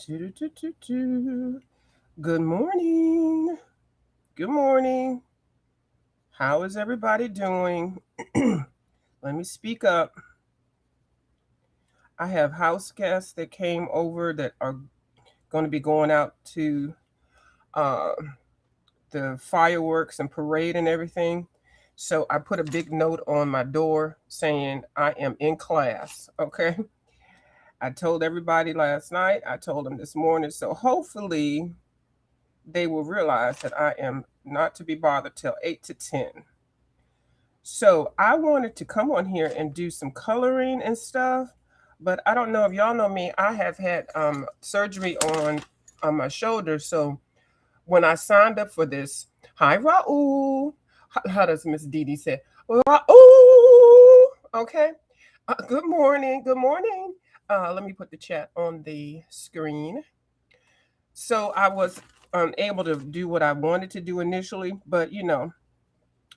Do-do-do-do-do. Good morning. Good morning. How is everybody doing? Let me speak up. I have house guests that came over that are going to be going out to uh, the fireworks and parade and everything. So I put a big note on my door saying I am in class. Okay. I told everybody last night. I told them this morning. So hopefully they will realize that I am not to be bothered till 8 to 10. So I wanted to come on here and do some coloring and stuff, but I don't know if y'all know me. I have had surgery on my shoulder. So when I signed up for this, hi Raul. How does Miss Dee Dee say? Raul. Okay. Good morning. Good morning. Let me put the chat on the screen. So I was unable to do what I wanted to do initially, but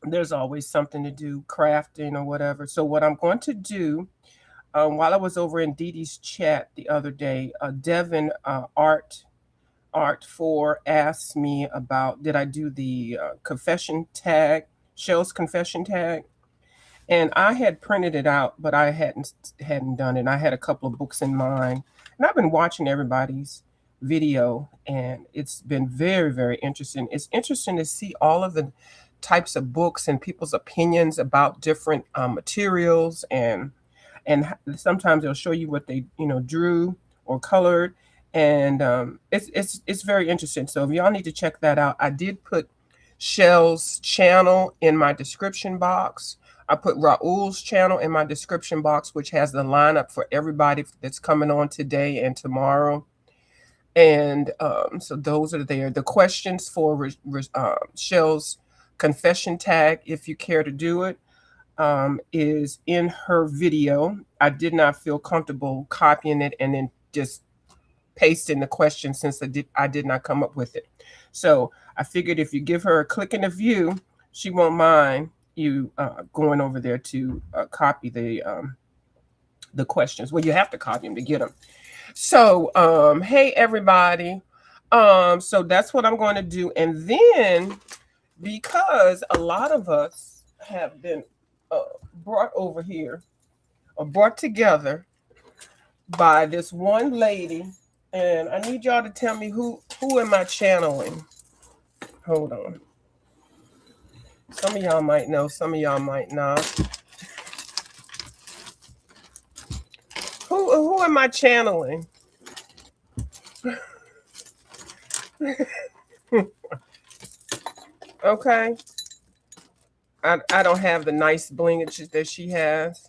there's always something to do, crafting or whatever. So what I'm going to do, while I was over in Dee Dee's chat the other day, Devin Art 4 asked me about did I do the confession tag, Shell's confession tag, and I had printed it out, but I hadn't done it. I had a couple of books in mind, and I've been watching everybody's video, and it's been very, very interesting. It's interesting to see all of the types of books and people's opinions about different materials, and sometimes they'll show you what they drew or colored, and it's very interesting. So if y'all need to check that out, I did put Shell's channel in my description box. I put Raul's channel in my description box, which has the lineup for everybody that's coming on today and tomorrow. And so those are there. The questions for Shell's confession tag, if you care to do it, is in her video. I did not feel comfortable copying it and then just pasting the question since I did not come up with it. So I figured if you give her a click and a view, she won't mind you going over there to copy the questions. Well, you have to copy them to get them. So hey everybody. So that's what I'm going to do, and then because a lot of us have been brought over here or brought together by this one lady, and I need y'all to tell me who am I channeling. Hold on. Some of y'all might know, some of y'all might not. Who am I channeling? Okay. I don't have the nice blingage that she has,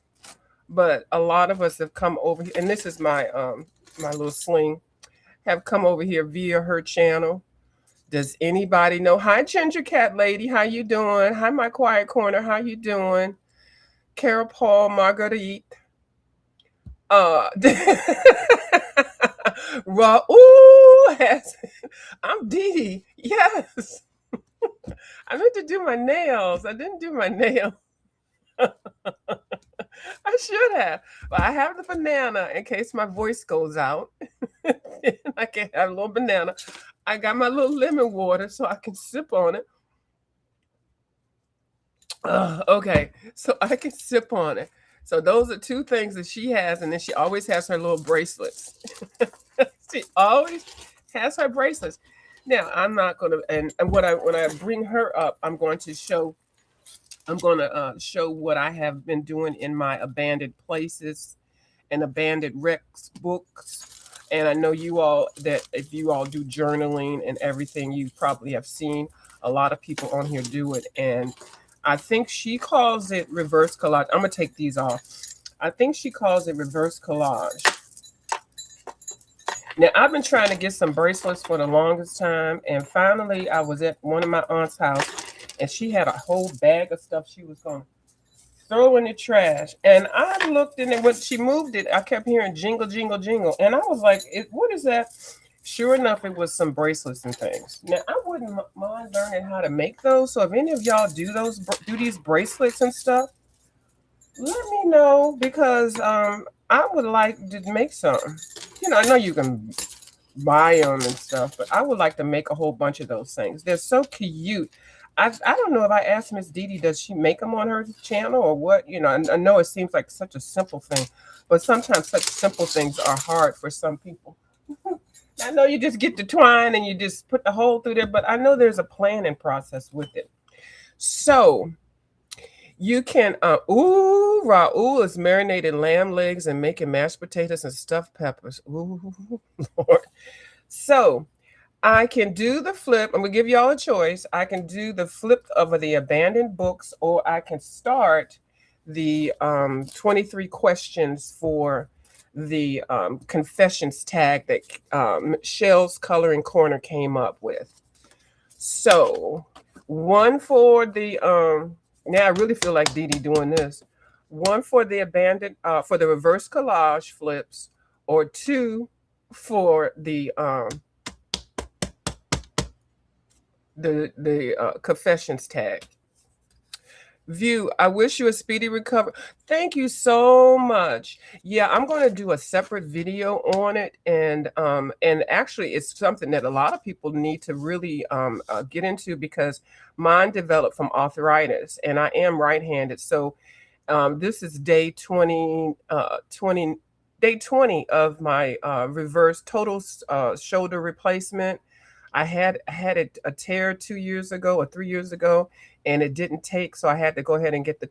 but a lot of us have come over here, and this is my my little sling, have come over here via her channel. Does anybody know? Hi, Ginger Cat Lady. How you doing? Hi, my quiet corner. How you doing? Carol Paul Marguerite. Raul has. I'm Dee Dee. Yes. I meant to do my nails. I didn't do my nails. I should have. But I have the banana in case my voice goes out. I can have a little banana. I got my little lemon water so I can sip on it. Okay, so I can sip on it. So those are two things that she has, and then she always has her little bracelets. She always has her bracelets. Now I'm not gonna, and when I bring her up, I'm going to show what I have been doing in my abandoned places and abandoned wrecks books. And I know you all, that if you all do journaling and everything, you probably have seen a lot of people on here do it. And I think she calls it reverse collage. I'm gonna take these off. I think she calls it reverse collage. Now I've been trying to get some bracelets for the longest time, and finally I was at one of my aunt's house, and she had a whole bag of stuff she was gonna throw in the trash. And I looked in it when she moved it. I kept hearing jingle, jingle, jingle, and I was like, "What is that?" Sure enough, it was some bracelets and things. Now I wouldn't mind learning how to make those. So if any of y'all do these bracelets and stuff, let me know, because I would like to make some. I know you can buy them and stuff, but I would like to make a whole bunch of those things. They're so cute. I don't know if I asked Miss Dee Dee, does she make them on her channel or what? You know, I know it seems like such a simple thing, but sometimes such simple things are hard for some people. I know you just get the twine and you just put the hole through there, but I know there's a planning process with it. So you can, ooh, Raul is marinating lamb legs and making mashed potatoes and stuffed peppers. Ooh, Lord. So I can do the flip. I'm gonna give y'all a choice. I can do the flip of the abandoned books, or I can start the 23 questions for the confessions tag that Shell's Coloring Corner came up with. So one for the now I really feel like Dee Dee doing this. One for the abandoned for the reverse collage flips, or two for the confessions tag. View, I wish you a speedy recovery. Thank you so much. Yeah, I'm going to do a separate video on it, and actually it's something that a lot of people need to really get into, because mine developed from arthritis, and I am right-handed. So this is day 20 day 20 of my reverse total shoulder replacement. I had a tear 2 years ago or 3 years ago, and it didn't take, so I had to go ahead and get the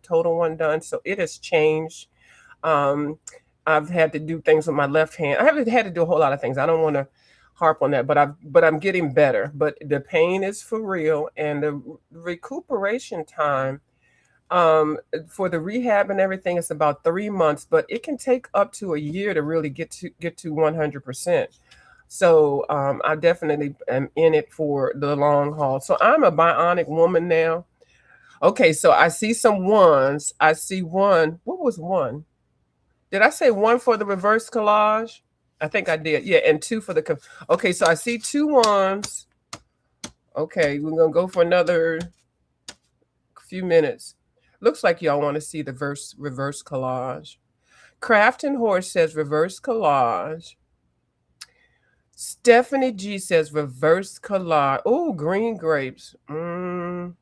total one done. So it has changed. I've had to do things with my left hand. I haven't had to do a whole lot of things. I don't want to harp on that, but I'm getting better. But the pain is for real, and the recuperation time for the rehab and everything is about 3 months, but it can take up to a year to really get to 100%. So I definitely am in it for the long haul. So I'm a bionic woman now. Okay, so I see some ones. I see one. What was one? Did I say one for the reverse collage? I think I did. Yeah, and two for the. Okay, so I see 2 ones. Okay, we're gonna go for another few minutes. Looks like y'all want to see the reverse collage. Crafton Horse says reverse collage. Stephanie G says reverse collage. Oh, green grapes. I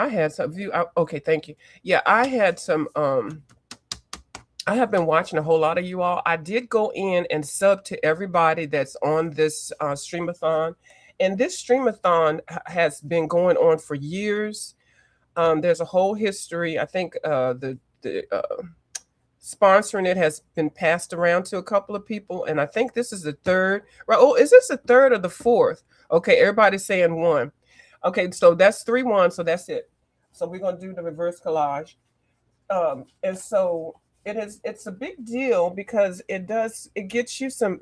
had some view. Okay, thank you. Yeah, I had some. I have been watching a whole lot of you all. I did go in and sub to everybody that's on this streamathon, and this streamathon has been going on for years. There's a whole history. I think the sponsoring it has been passed around to a couple of people, and I think this is the third. Right? Oh, is this the third or the fourth? Okay, everybody's saying one. Okay, so that's 3-1. So that's it. So we're gonna do the reverse collage, and so it's a big deal because it gets you some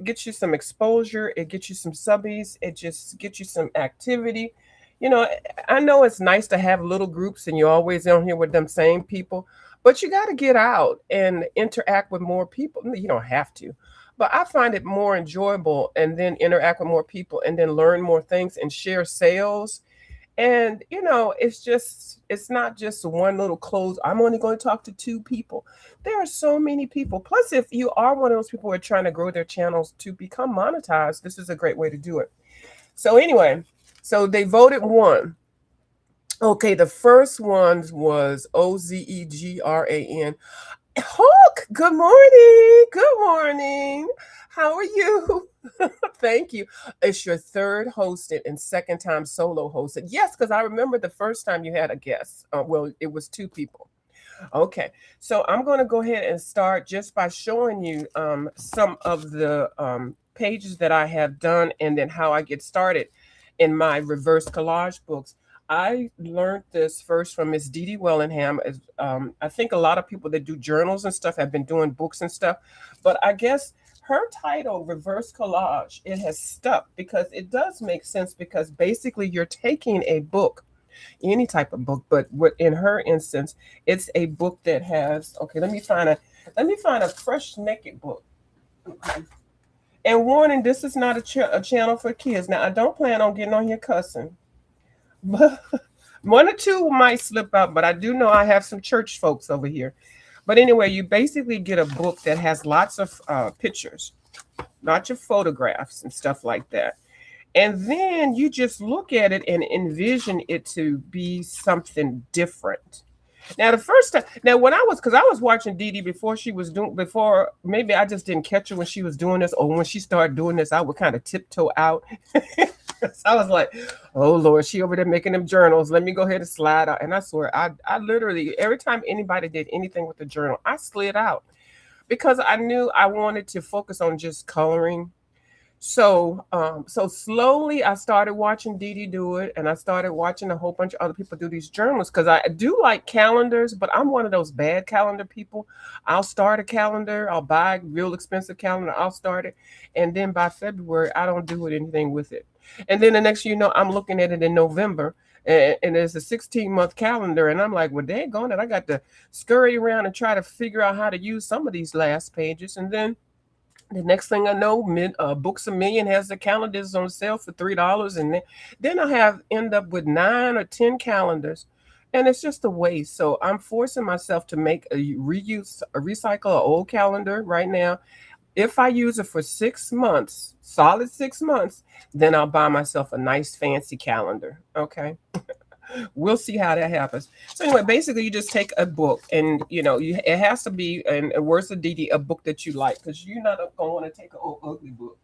exposure, it gets you some subbies, it just gets you some activity. You know, I know it's nice to have little groups and you're always on here with them same people, but you got to get out and interact with more people. You don't have to, but I find it more enjoyable, and then interact with more people and then learn more things and share sales. And, you know, it's not just one little close. I'm only going to talk to 2 people. There are so many people. Plus, if you are one of those people who are trying to grow their channels to become monetized, this is a great way to do it. So anyway, so they voted 1. Okay, the first one was Ozegran. Hulk, good morning. Good morning. How are you? Thank you. It's your third hosted and second time solo hosted. Yes, because I remember the first time you had a guest. Well, it was 2 people. Okay, so I'm going to go ahead and start just by showing you some of the pages that I have done, and then how I get started in my reverse collage books. I learned this first from Miss Dee Dee Wellingham. I think a lot of people that do journals and stuff have been doing books and stuff, but I guess her title, reverse collage, it has stuck because it does make sense, because basically you're taking a book, any type of book, but in her instance, it's a book that has, okay, let me find a fresh naked book. Okay. And warning, this is not a channel for kids. Now, I don't plan on getting on here cussing. But 1 or 2 might slip out, but I do know I have some church folks over here. But anyway, you basically get a book that has lots of pictures. not your photographs and stuff like that. And then you just look at it and envision it to be something different. Now the first time, now when I was, because I was watching Dee Dee before she was doing, before maybe I just didn't catch her when she was doing this, or when she started doing this, I would kind of tiptoe out. So I was like, oh Lord, she over there making them journals. Let me go ahead and slide out. And I swear, I literally every time anybody did anything with the journal, I slid out because I knew I wanted to focus on just coloring. So slowly I started watching Dee Dee do it, and I started watching a whole bunch of other people do these journals because I do like calendars, but I'm one of those bad calendar people. I'll start a calendar, I'll buy a real expensive calendar, I'll start it, and then by February I don't do anything with it. And then the next you know, I'm looking at it in November. And there's a 16-month calendar, and I'm like, well, dang it, I got to scurry around and try to figure out how to use some of these last pages. And then the next thing I know, Books a Million has the calendars on sale for $3, and then I have end up with 9 or 10 calendars, and it's just a waste. So I'm forcing myself to make a recycle an old calendar right now. If I use it for 6 months, solid 6 months, then I'll buy myself a nice fancy calendar. Okay. We'll see how that happens. So anyway, basically, you just take a book, and it has to be, and words of Dee Dee, a book that you like, because you're not gonna want to take an old ugly book.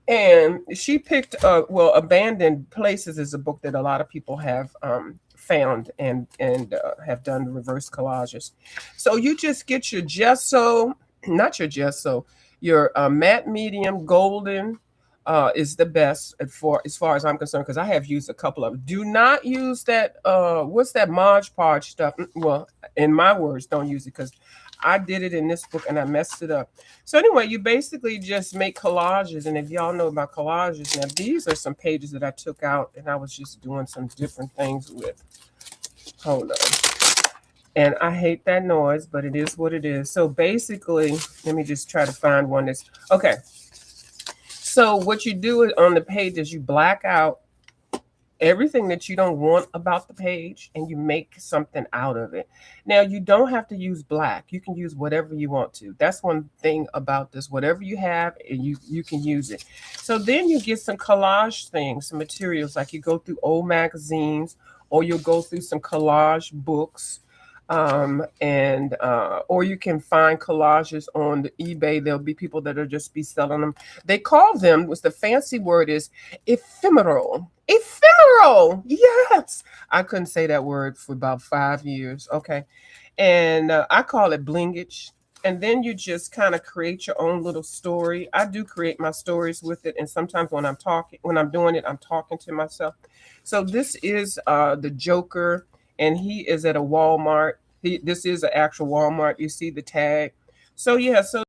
And she picked, well, Abandoned Places is a book that a lot of people have found and have done reverse collages. So you just get your gesso, not your gesso, your matte medium golden is the best as far as I'm concerned, because I have used a couple of them. Do not use that what's that Mod Podge stuff. Well, in my words, don't use it, because I did it in this book and I messed it up. So anyway, you basically just make collages, and if y'all know about collages, now these are some pages that I took out and I was just doing some different things with. Hold on. And I hate that noise, but it is what it is. So basically, let me just try to find one that's okay. So what you do on the page is you black out everything that you don't want about the page, and you make something out of it. Now, you don't have to use black. You can use whatever you want to. That's one thing about this. Whatever you have, and you can use it. So then you get some collage things, some materials, like you go through old magazines, or you'll go through some collage books. And or you can find collages on the eBay. There'll be people that'll just be selling them. They call them, what's the fancy word is, ephemeral. Ephemeral. Yes. I couldn't say that word for about 5 years. Okay. And I call it blingage. And then you just kind of create your own little story. I do create my stories with it. And sometimes when I'm doing it, I'm talking to myself. So this is the Joker, and he is at a Walmart. This is an actual Walmart. You see the tag. So yeah, so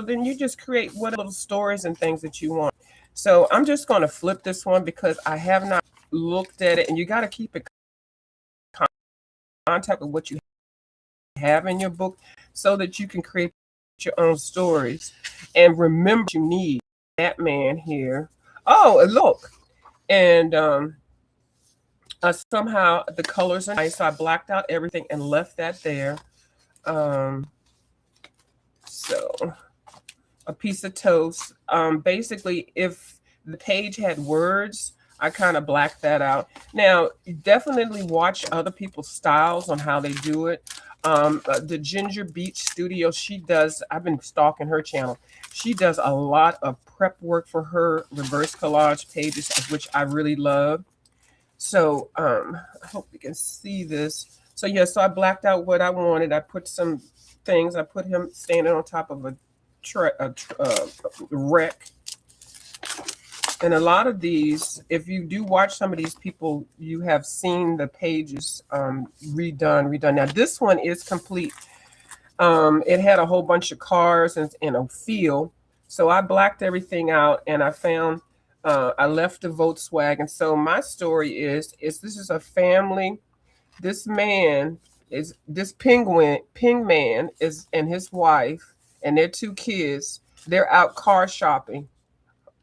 then you just create what little stories and things that you want. So I'm just going to flip this one because I have not looked at it, and you got to keep it contact with what you have in your book so that you can create your own stories. And remember, you need Batman here. Oh, look. And somehow the colors are nice, so I blacked out everything and left that there. So a piece of toast. Basically, if the page had words, I kind of blacked that out. Now, definitely watch other people's styles on how they do it. The Ginger Beach Studio, I've been stalking her channel. She does a lot of prep work for her reverse collage pages, which I really love. So I hope you can see this. So yeah, so I blacked out what I wanted. I put some things. I put him standing on top of a wreck. And a lot of these, if you do watch some of these people, you have seen the pages redone. Now this one is complete. It had a whole bunch of cars and a field. So I blacked everything out, and I found I left the Volkswagen. So my story is this is a family. This man is this ping man is and his wife and their 2 kids. They're out car shopping.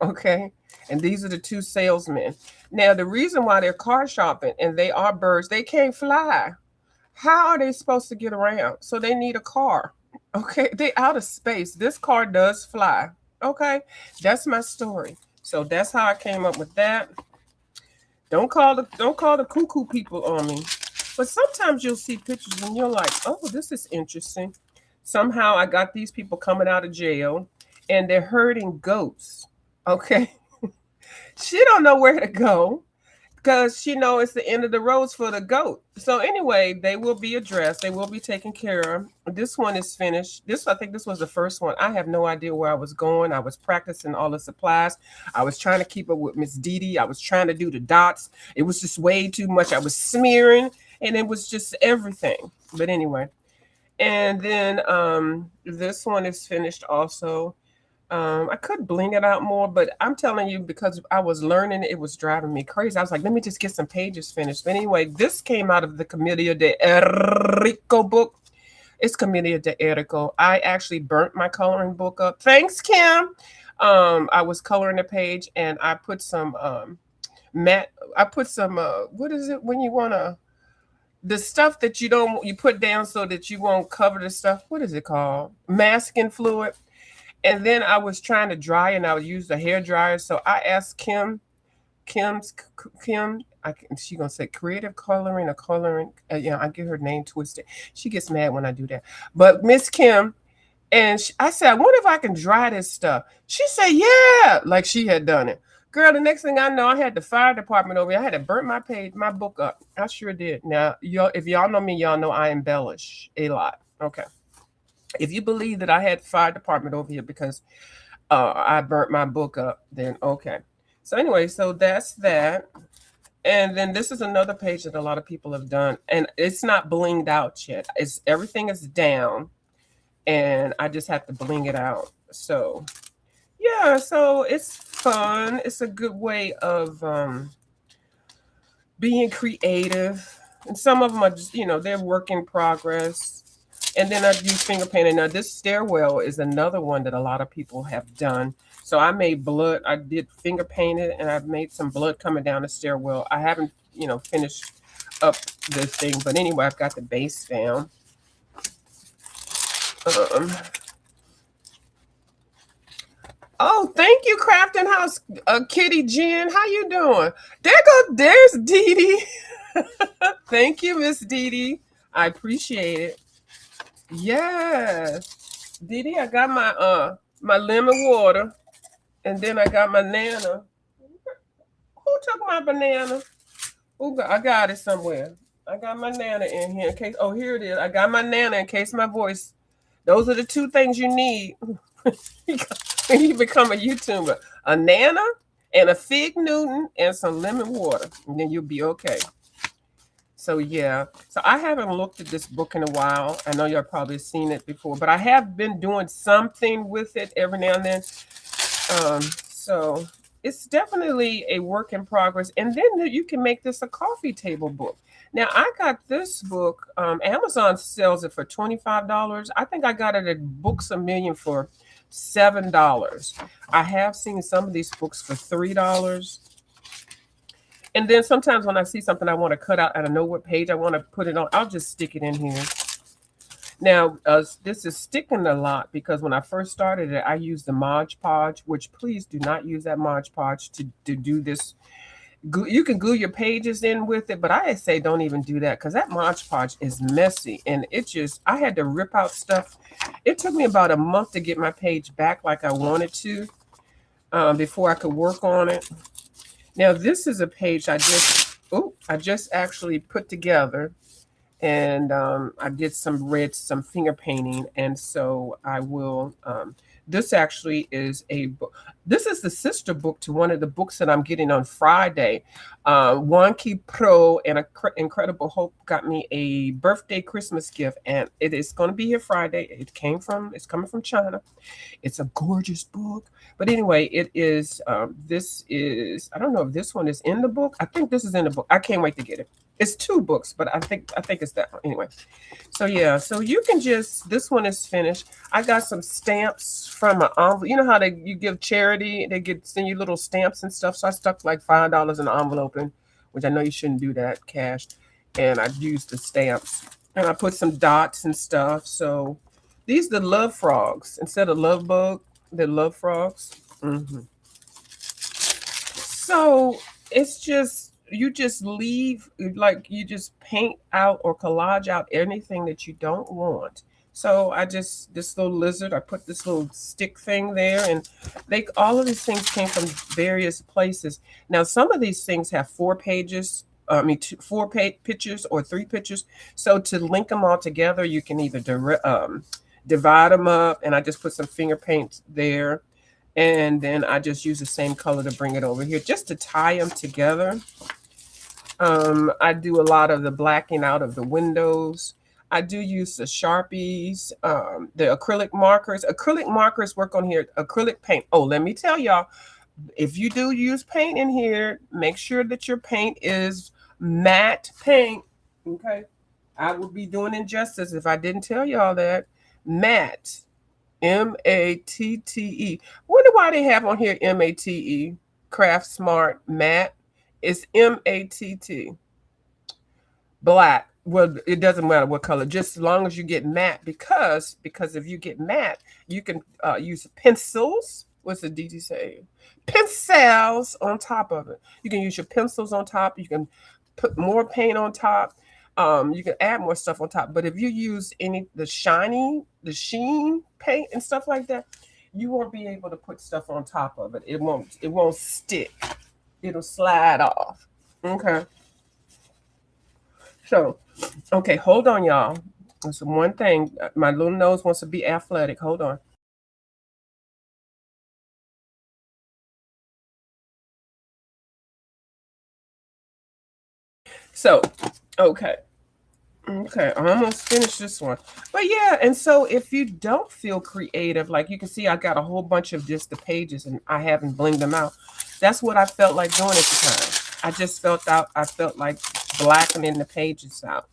Okay. And these are the 2 salesmen. Now, the reason why they're car shopping, and they are birds, they can't fly. How are they supposed to get around? So they need a car. Okay. They're out of space. This car does fly. Okay, that's my story. So that's how I came up with that. Don't call the cuckoo people on me. But sometimes you'll see pictures and you're like, oh, this is interesting. Somehow I got these people coming out of jail and they're herding goats. Okay. She don't know where to go because she know it's the end of the roads for the goat. So anyway, they will be addressed. They will be taken care of. This one is finished. This I think this was the first one. I have no idea where I was going. I was practicing all the supplies. I was trying to keep up with Miss Dee Dee. I was trying to do the dots. It was just way too much. I was smearing, and it was just everything. But anyway, and then this one is finished also. I could bling it out more, but I'm telling you, because I was learning, it was driving me crazy. I was like, let me just get some pages finished. But anyway, this came out of the Comedia de Erico book. It's Comedia de Erico. I actually burnt my coloring book up. Thanks, Kim. I was coloring the page and I put some matte. I put some what is it when you wanna the stuff that you put down so that you won't cover the stuff. What is it called? Masking fluid. And then I was trying to dry and I would use the hair dryer. So I asked Kim, she gonna say creative coloring or coloring. I get her name twisted. She gets mad when I do that. But Miss Kim, and I said, I wonder if I can dry this stuff. She said, yeah, like she had done it. Girl, the next thing I know, I had the fire department over here. I had to burn my book up. I sure did. Now, if y'all know me, y'all know I embellish a lot. Okay. If you believe that I had the fire department over here because I burnt my book up, then okay. So anyway, so that's that. And then this is another page that a lot of people have done, and it's not blinged out yet. It's everything is down, and I just have to bling it out. So yeah, so it's fun. It's a good way of being creative, and some of them are just they're work in progress. And then I use finger painting. Now this stairwell is another one that a lot of people have done. So I made blood. I did finger painted, and I've made some blood coming down the stairwell. I haven't finished up the thing, but anyway, I've got the base down. Oh, thank you, Crafting House, Kitty Jen. How you doing? There's Dee Dee. Thank you, Miss Dee Dee. I appreciate it. Yes, Dee Dee, I got my lemon water, and then I got my nana. Who took my banana? I got it somewhere. I got my nana in here in case. Oh, here it is. I got my nana in case my voice. Those are the two things you need when you become a YouTuber: a nana and a fig Newton and some lemon water, and then you'll be okay. So yeah, so I haven't looked at this book in a while. I know y'all probably seen it before, but I have been doing something with it every now and then. So it's definitely a work in progress. And then you can make this a coffee table book. Now I got this book. Amazon sells it for $25. I think I got it at Books A Million for $7. I have seen some of these books for $3. And then sometimes when I see something I want to cut out and I know what page I want to put it on, I'll just stick it in here. Now, this is sticking a lot because when I first started it, I used the Mod Podge, which please do not use that Mod Podge to do this. You can glue your pages in with it, but I say don't even do that because that Mod Podge is messy. And I had to rip out stuff. It took me about a month to get my page back like I wanted to before I could work on it. Now, this is a page I just actually put together, and I did some finger painting, and so I will. This actually is a book. This is the sister book to one of the books that I'm getting on Friday. One Key Pro and Incredible Hope got me a birthday Christmas gift, and it is going to be here Friday. It's coming from China. It's a gorgeous book. But anyway, it is. This is. I don't know if this one is in the book. I think this is in the book. I can't wait to get it. It's 2 books, but I think it's that one. Anyway, so yeah, so you can this one is finished. I got some stamps from an envelope. You know how you give charity, they send you little stamps and stuff. So I stuck like $5 in an envelope in, which I know you shouldn't do that, cash. And I used the stamps and I put some dots and stuff. So these are the love frogs instead of love bug. that love frogs. Hmm. So it's just you just leave, like you just paint out or collage out anything that you don't want. So I just this little lizard, I put this little stick thing there, and they all of these things came from various places. Now some of these things have 4 pages. I mean, pictures or 3 pictures. So to link them all together, you can either divide them up, and I just put some finger paint there, and then I just use the same color to bring it over here just to tie them together. I do a lot of the blacking out of the windows. I do use the Sharpies, the acrylic markers. Acrylic markers work on here. Acrylic paint. Oh, let me tell y'all, if you do use paint in here, make sure that your paint is matte paint. Okay. I would be doing injustice if I didn't tell y'all that. Matte. Matte. Wonder why they have on here Mate. Craft Smart Matte. It's Matt. Black. Well, it doesn't matter what color, just as long as you get matte. Because if you get matte, you can use pencils. What's the DT say? Pencils on top of it. You can use your pencils on top. You can put more paint on top. You can add more stuff on top. But if you use the sheen paint and stuff like that, you won't be able to put stuff on top of it. It won't stick. It'll slide off. Okay. So, okay, hold on, y'all. There's one thing. My little nose wants to be athletic. Hold on. So, okay. Okay, I almost finished this one. But yeah, and so if you don't feel creative, like you can see, I got a whole bunch of just the pages and I haven't blinged them out. That's what I felt like doing at the time. I felt like blackening the pages out.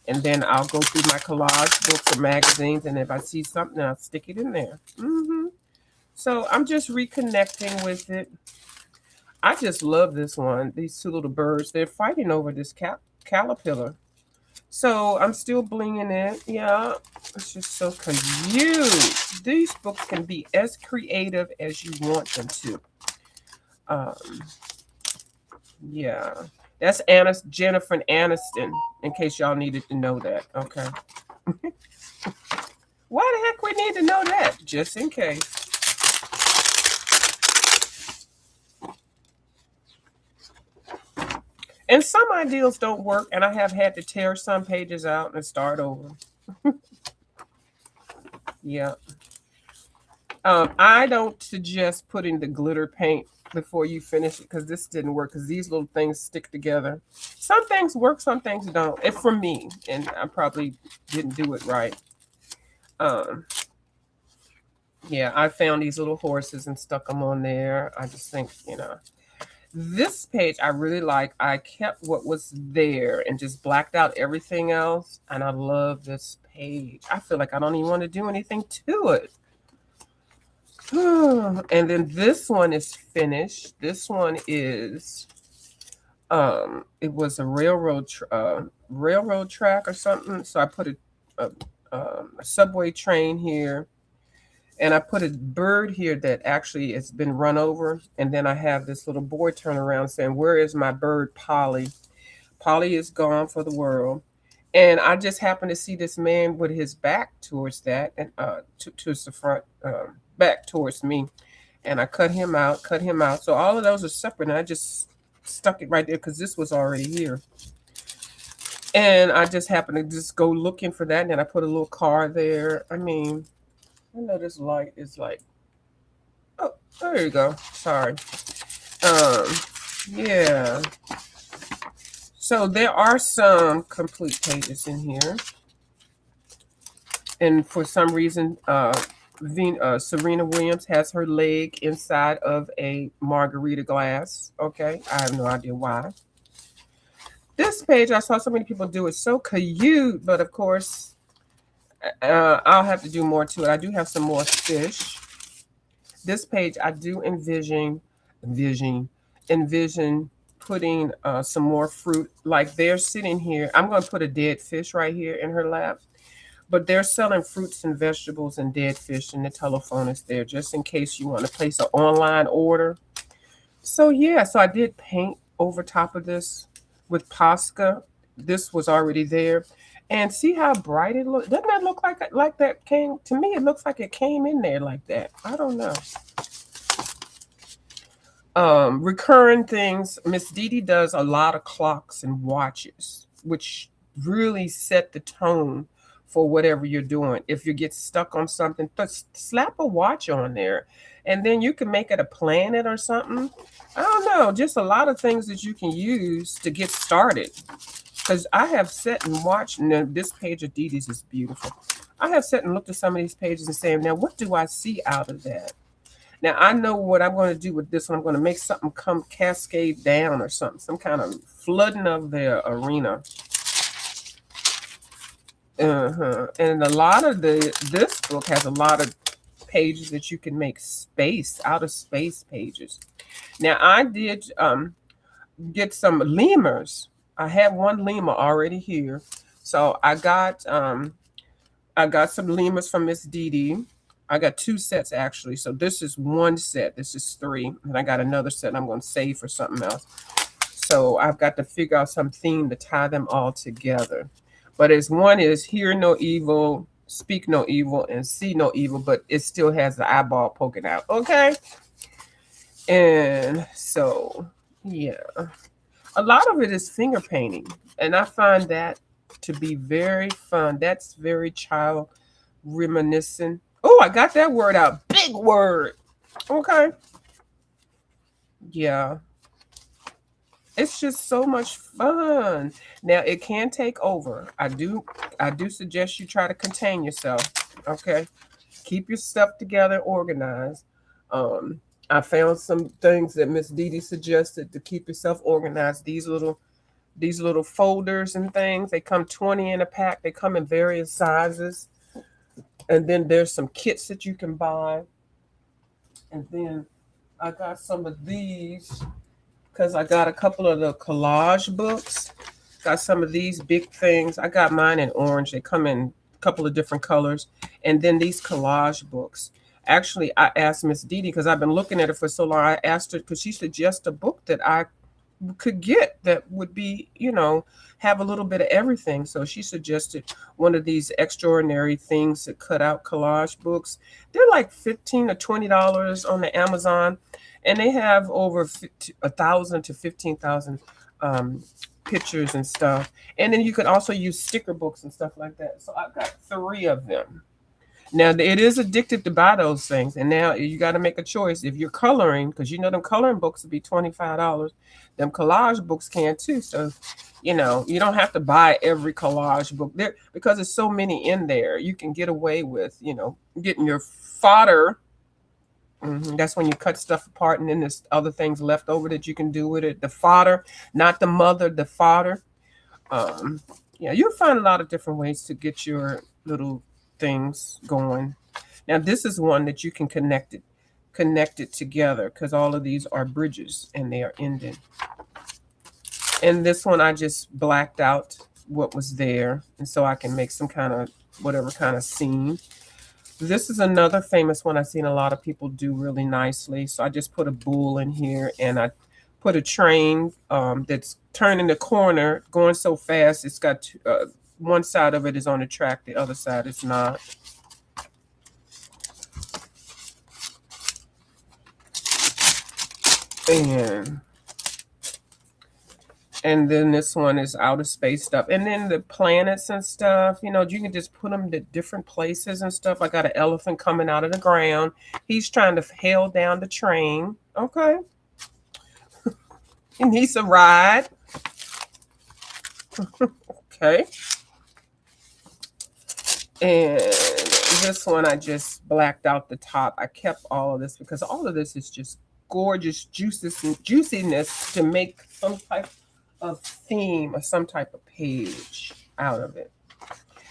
And then I'll go through my collage books or magazines, and if I see something, I'll stick it in there. So I'm just reconnecting with it. I just love this one. These 2 little birds, they're fighting over this caterpillar. So I'm still blinging it. Yeah, it's just so cute. These books can be as creative as you want them to. Um, yeah, that's Jennifer Aniston. In case y'all needed to know that. Okay. Why the heck we need to know that? Just in case. And some ideals don't work, and I have had to tear some pages out and start over. Yeah. I don't suggest putting the glitter paint before you finish it, because this didn't work, because these little things stick together. Some things work, some things don't. It's for me, and I probably didn't do it right. Yeah, I found these little horses and stuck them on there. I just think, this page I really like. I kept what was there and just blacked out everything else, and I love this page. I feel like I don't even want to do anything to it. And then this one is finished. This one is it was a railroad track or something. So I put a subway train here, and I put a bird here that actually has been run over. And then I have this little boy turn around saying, "Where is my bird, Polly? Polly is gone for the world." And I just happened to see this man with his back towards that, and towards the front, back towards me. And I cut him out. So all of those are separate, and I just stuck it right there because this was already here. And I just happened to just go looking for that, and then I put a little car there. I mean, I know this light is like, oh, there you go. Sorry. Yeah. So there are some complete pages in here. And for some reason, Serena Williams has her leg inside of a margarita glass. Okay, I have no idea why. This page, I saw so many people do it. So cute, but of course, I'll have to do more to it. I do have some more fish. This page, I do envision putting some more fruit. Like they're sitting here. I'm going to put a dead fish right here in her lap. But they're selling fruits and vegetables and dead fish, and the telephone is there just in case you want to place an online order. So yeah, so I did paint over top of this with Posca. This was already there. And see how bright it looks? Doesn't that look like that came to me? It looks like it came in there like that. I don't know. Recurring things. Miss Dee does a lot of clocks and watches, which really set the tone for whatever you're doing. If you get stuck on something, slap a watch on there, and then you can make it a planet or something. I don't know, just a lot of things that you can use to get started. Because I have sat and watched, and this page of Dee Dee's is beautiful. I have sat and looked at some of these pages and saying, now what do I see out of that? Now I know what I'm going to do with this one. I'm going to make something come cascade down or something, some kind of flooding of the arena. And a lot of this book has a lot of pages that you can make space, out of space pages. Now I did get some lemurs. I have one lemur already here, so I got some lemurs from Miss Dee Dee. I got 2 sets actually. So this is 1 set. This is 3, and I got another set I'm going to save for something else. So I've got to figure out some theme to tie them all together. But as one is hear no evil, speak no evil, and see no evil, but it still has the eyeball poking out. Okay. And so, yeah, a lot of it is finger painting, and I find that to be very fun. That's very child reminiscent. Oh, I got that word out. Big word. Okay. Yeah. It's just so much fun. Now it can take over. I do suggest you try to contain yourself. Okay. Keep your stuff together, organized. I found some things that Miss Dee Dee suggested to keep yourself organized. These little folders and things. They come 20 in a pack. They come in various sizes. And then there's some kits that you can buy. And then I got some of these because I got a couple of the collage books. Got some of these big things. I got mine in orange. They come in a couple of different colors. And then these collage books. Actually, I asked Miss Dee Dee, because I've been looking at it for so long, I asked her, because she suggested a book that I could get that would be, have a little bit of everything. So she suggested one of these extraordinary things that cut out collage books. They're like $15 or $20 on the Amazon, and they have over 1,000 to 15,000 pictures and stuff. And then you could also use sticker books and stuff like that. So I've got 3 of them. Now, it is addictive to buy those things. And now you got to make a choice. If you're coloring, because them coloring books will be $25. Them collage books can too. So, you don't have to buy every collage book there, because there's so many in there. You can get away with, getting your fodder. That's when you cut stuff apart, and then there's other things left over that you can do with it. The fodder, not the mother, the fodder. You'll find a lot of different ways to get your little things going. Now this is one that you can connect it together, because all of these are bridges and they are ended. And this one I just blacked out what was there, and so I can make some kind of whatever kind of scene. This is another famous one I've seen a lot of people do really nicely. So I just put a bull in here, and I put a train that's turning the corner, going so fast. It's got one side of it is on the track, the other side is not. And then this one is outer space stuff. And then the planets and stuff, you can just put them to different places and stuff. I got an elephant coming out of the ground. He's trying to hail down the train. Okay. He needs a ride. Okay. And this one, I just blacked out the top. I kept all of this because all of this is just gorgeous juiciness to make some type of theme or some type of page out of it.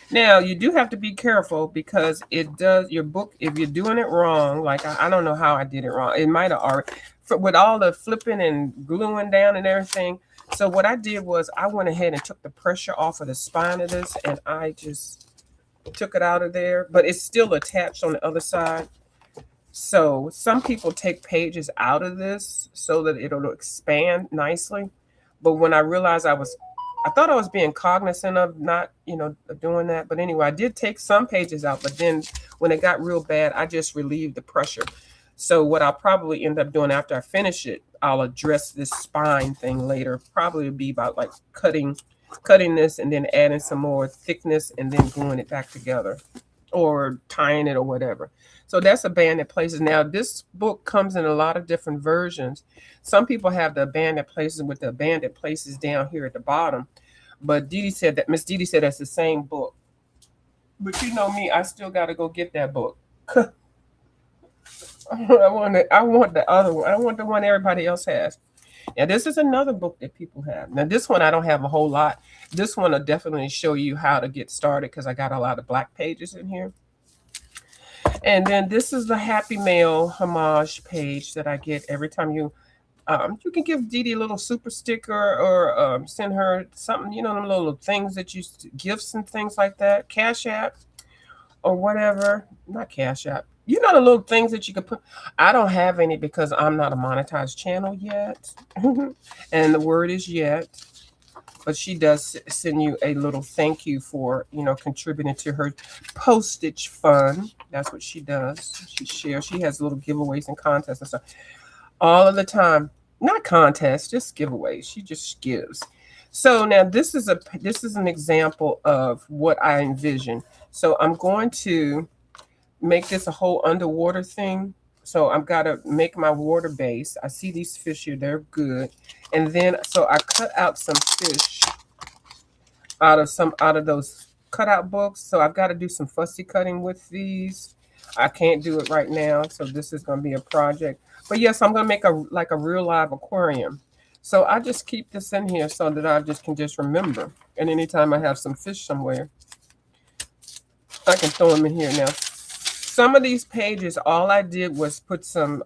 Now, you do have to be careful, because it does, your book, if you're doing it wrong, like I don't know how I did it wrong. It might have already, with all the flipping and gluing down and everything. So what I did was I went ahead and took the pressure off of the spine of this, and I just took it out of there, but it's still attached on the other side. So some people take pages out of this so that it'll expand nicely. But when I realized I thought I was being cognizant of not, doing that. But anyway, I did take some pages out, but then when it got real bad, I just relieved the pressure. So what I'll probably end up doing after I finish it, I'll address this spine thing later. Probably be about like cutting this and then adding some more thickness and then gluing it back together or tying it or whatever. So that's Abandoned Places. Now, this book comes in a lot of different versions. Some people have the Abandoned Places with the Abandoned Places down here at the bottom. But Miss Dee Dee said that's the same book. But you know me, I still got to go get that book. I want the other one. I want the one everybody else has. Now, this is another book that people have. Now, this one I don't have a whole lot. This one will definitely show you how to get started because I got a lot of black pages in here. And then this is the Happy Mail homage page that I get every time you can give Dee Dee a little super sticker or send her something, them little things that you gifts and things like that. Cash App or whatever. Not Cash App. The little things that you can put. I don't have any because I'm not a monetized channel yet. And the word is yet. But she does send you a little thank you for, contributing to her postage fund. That's what she does. She shares. She has little giveaways and contests and stuff all of the time. Not contests, just giveaways. She just gives. So now this is an example of what I envision. So I'm going to make this a whole underwater thing. So I've got to make my water base. I see these fish here, they're good. And then, so I cut out some fish out of those cutout books. So I've got to do some fussy cutting with these. I can't do it right now. So this is going to be a project. But yes, I'm going to make a real live aquarium. So I just keep this in here so that I can remember. And anytime I have some fish somewhere, I can throw them in here now. Some of these pages, all I did was put some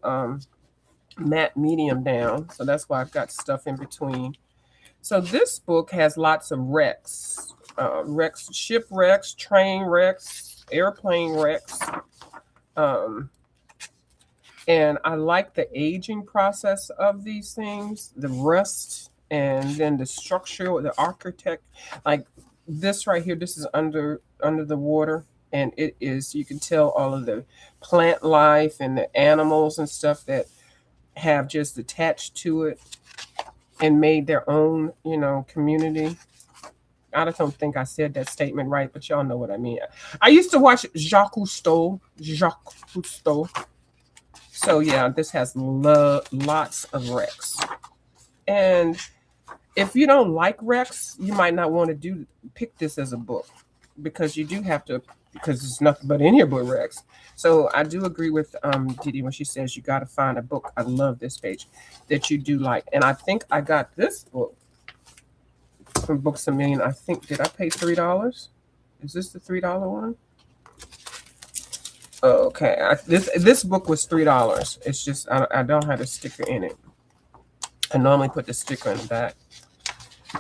matte medium down. So that's why I've got stuff in between. So this book has lots of wrecks. Shipwrecks, train wrecks, airplane wrecks. And I like the aging process of these things, the rust, and then the structure, the architect. Like this right here, this is under the water. And it is, you can tell all of the plant life and the animals and stuff that have just attached to it and made their own, community. I don't think I said that statement right, but y'all know what I mean. I used to watch Jacques Cousteau. So yeah, this has lots of wrecks. And if you don't like wrecks, you might not want to pick this as a book because you do have to, because there's nothing but in here but wrecks. So I do agree with Dee Dee when she says you got to find a book. I love this page that you do like. And I think I got this book from Books A Million. I think, did I pay $3? Is this the $3 one? Okay, this book was $3. It's just I don't have a sticker in it. I normally put the sticker in the back.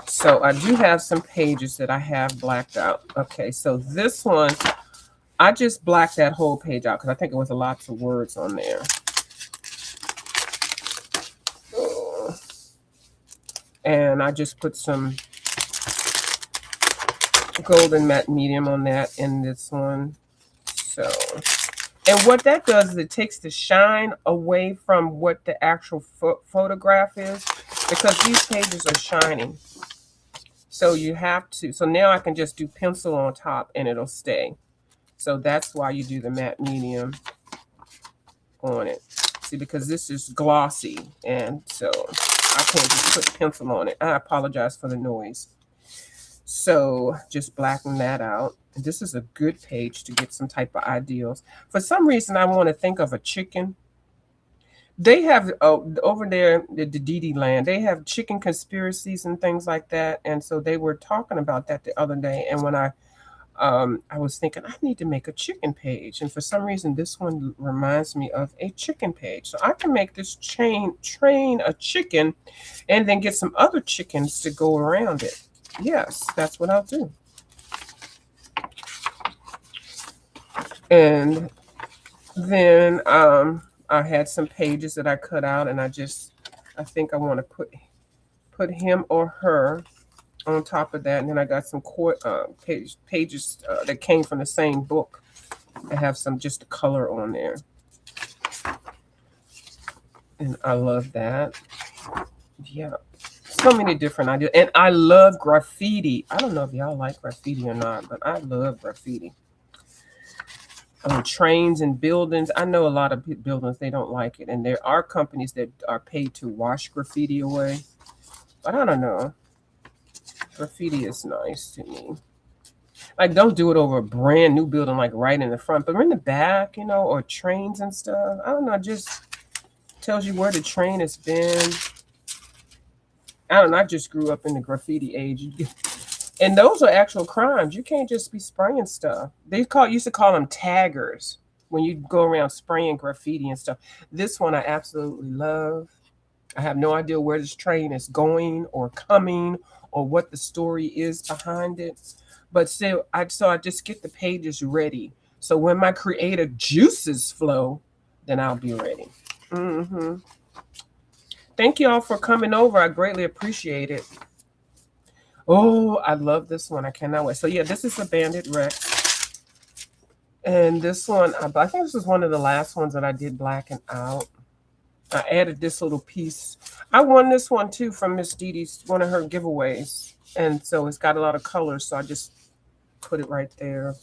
So I do have some pages that I have blacked out. Okay, so this one, I just blacked that whole page out because I think it was lots of words on there. And I just put some golden matte medium on that in this one. So, and what that does is it takes the shine away from what the actual photograph is, because these pages are shining. So you have to, so now I can just do pencil on top and it'll stay. So that's why you do the matte medium on it. See, because this is glossy, and so I can't just put pencil on it. I apologize for the noise. So just blacken that out. And this is a good page to get some type of ideals. For some reason, I want to think of a chicken. They have over there, the Dee Dee land, they have chicken conspiracies and things like that. And so they were talking about that the other day. And when I was thinking, I need to make a chicken page. And for some reason, this one reminds me of a chicken page. So I can make this train a chicken and then get some other chickens to go around it. Yes, that's what I'll do. And then I had some pages that I cut out, and I think I want to put him or her on top of that. And then I got some pages that came from the same book that have some just color on there. And I love that. Yeah. So many different ideas. And I love graffiti. I don't know if y'all like graffiti or not, but I love graffiti. Trains and buildings. I know a lot of buildings, they don't like it. And there are companies that are paid to wash graffiti away. But I don't know. Graffiti is nice to me. Like, don't do it over a brand new building, like right in the front, but in the back, or trains and stuff. I don't know. Just tells you where the train has been. I don't know. I just grew up in the graffiti age. And those are actual crimes. You can't just be spraying stuff. They used to call them taggers when you go around spraying graffiti and stuff. This one I absolutely love. I have no idea where this train is going or coming or what the story is behind it. But still, I just get the pages ready. So when my creative juices flow, then I'll be ready. Thank you all for coming over. I greatly appreciate it. Oh, I love this one. I cannot wait. So yeah, this is a Bandit Rex. And this one, I think this was one of the last ones that I did blacking out. I added this little piece. I won this one too from Miss Dee Dee's, one of her giveaways. And so it's got a lot of colors. So I just put it right there.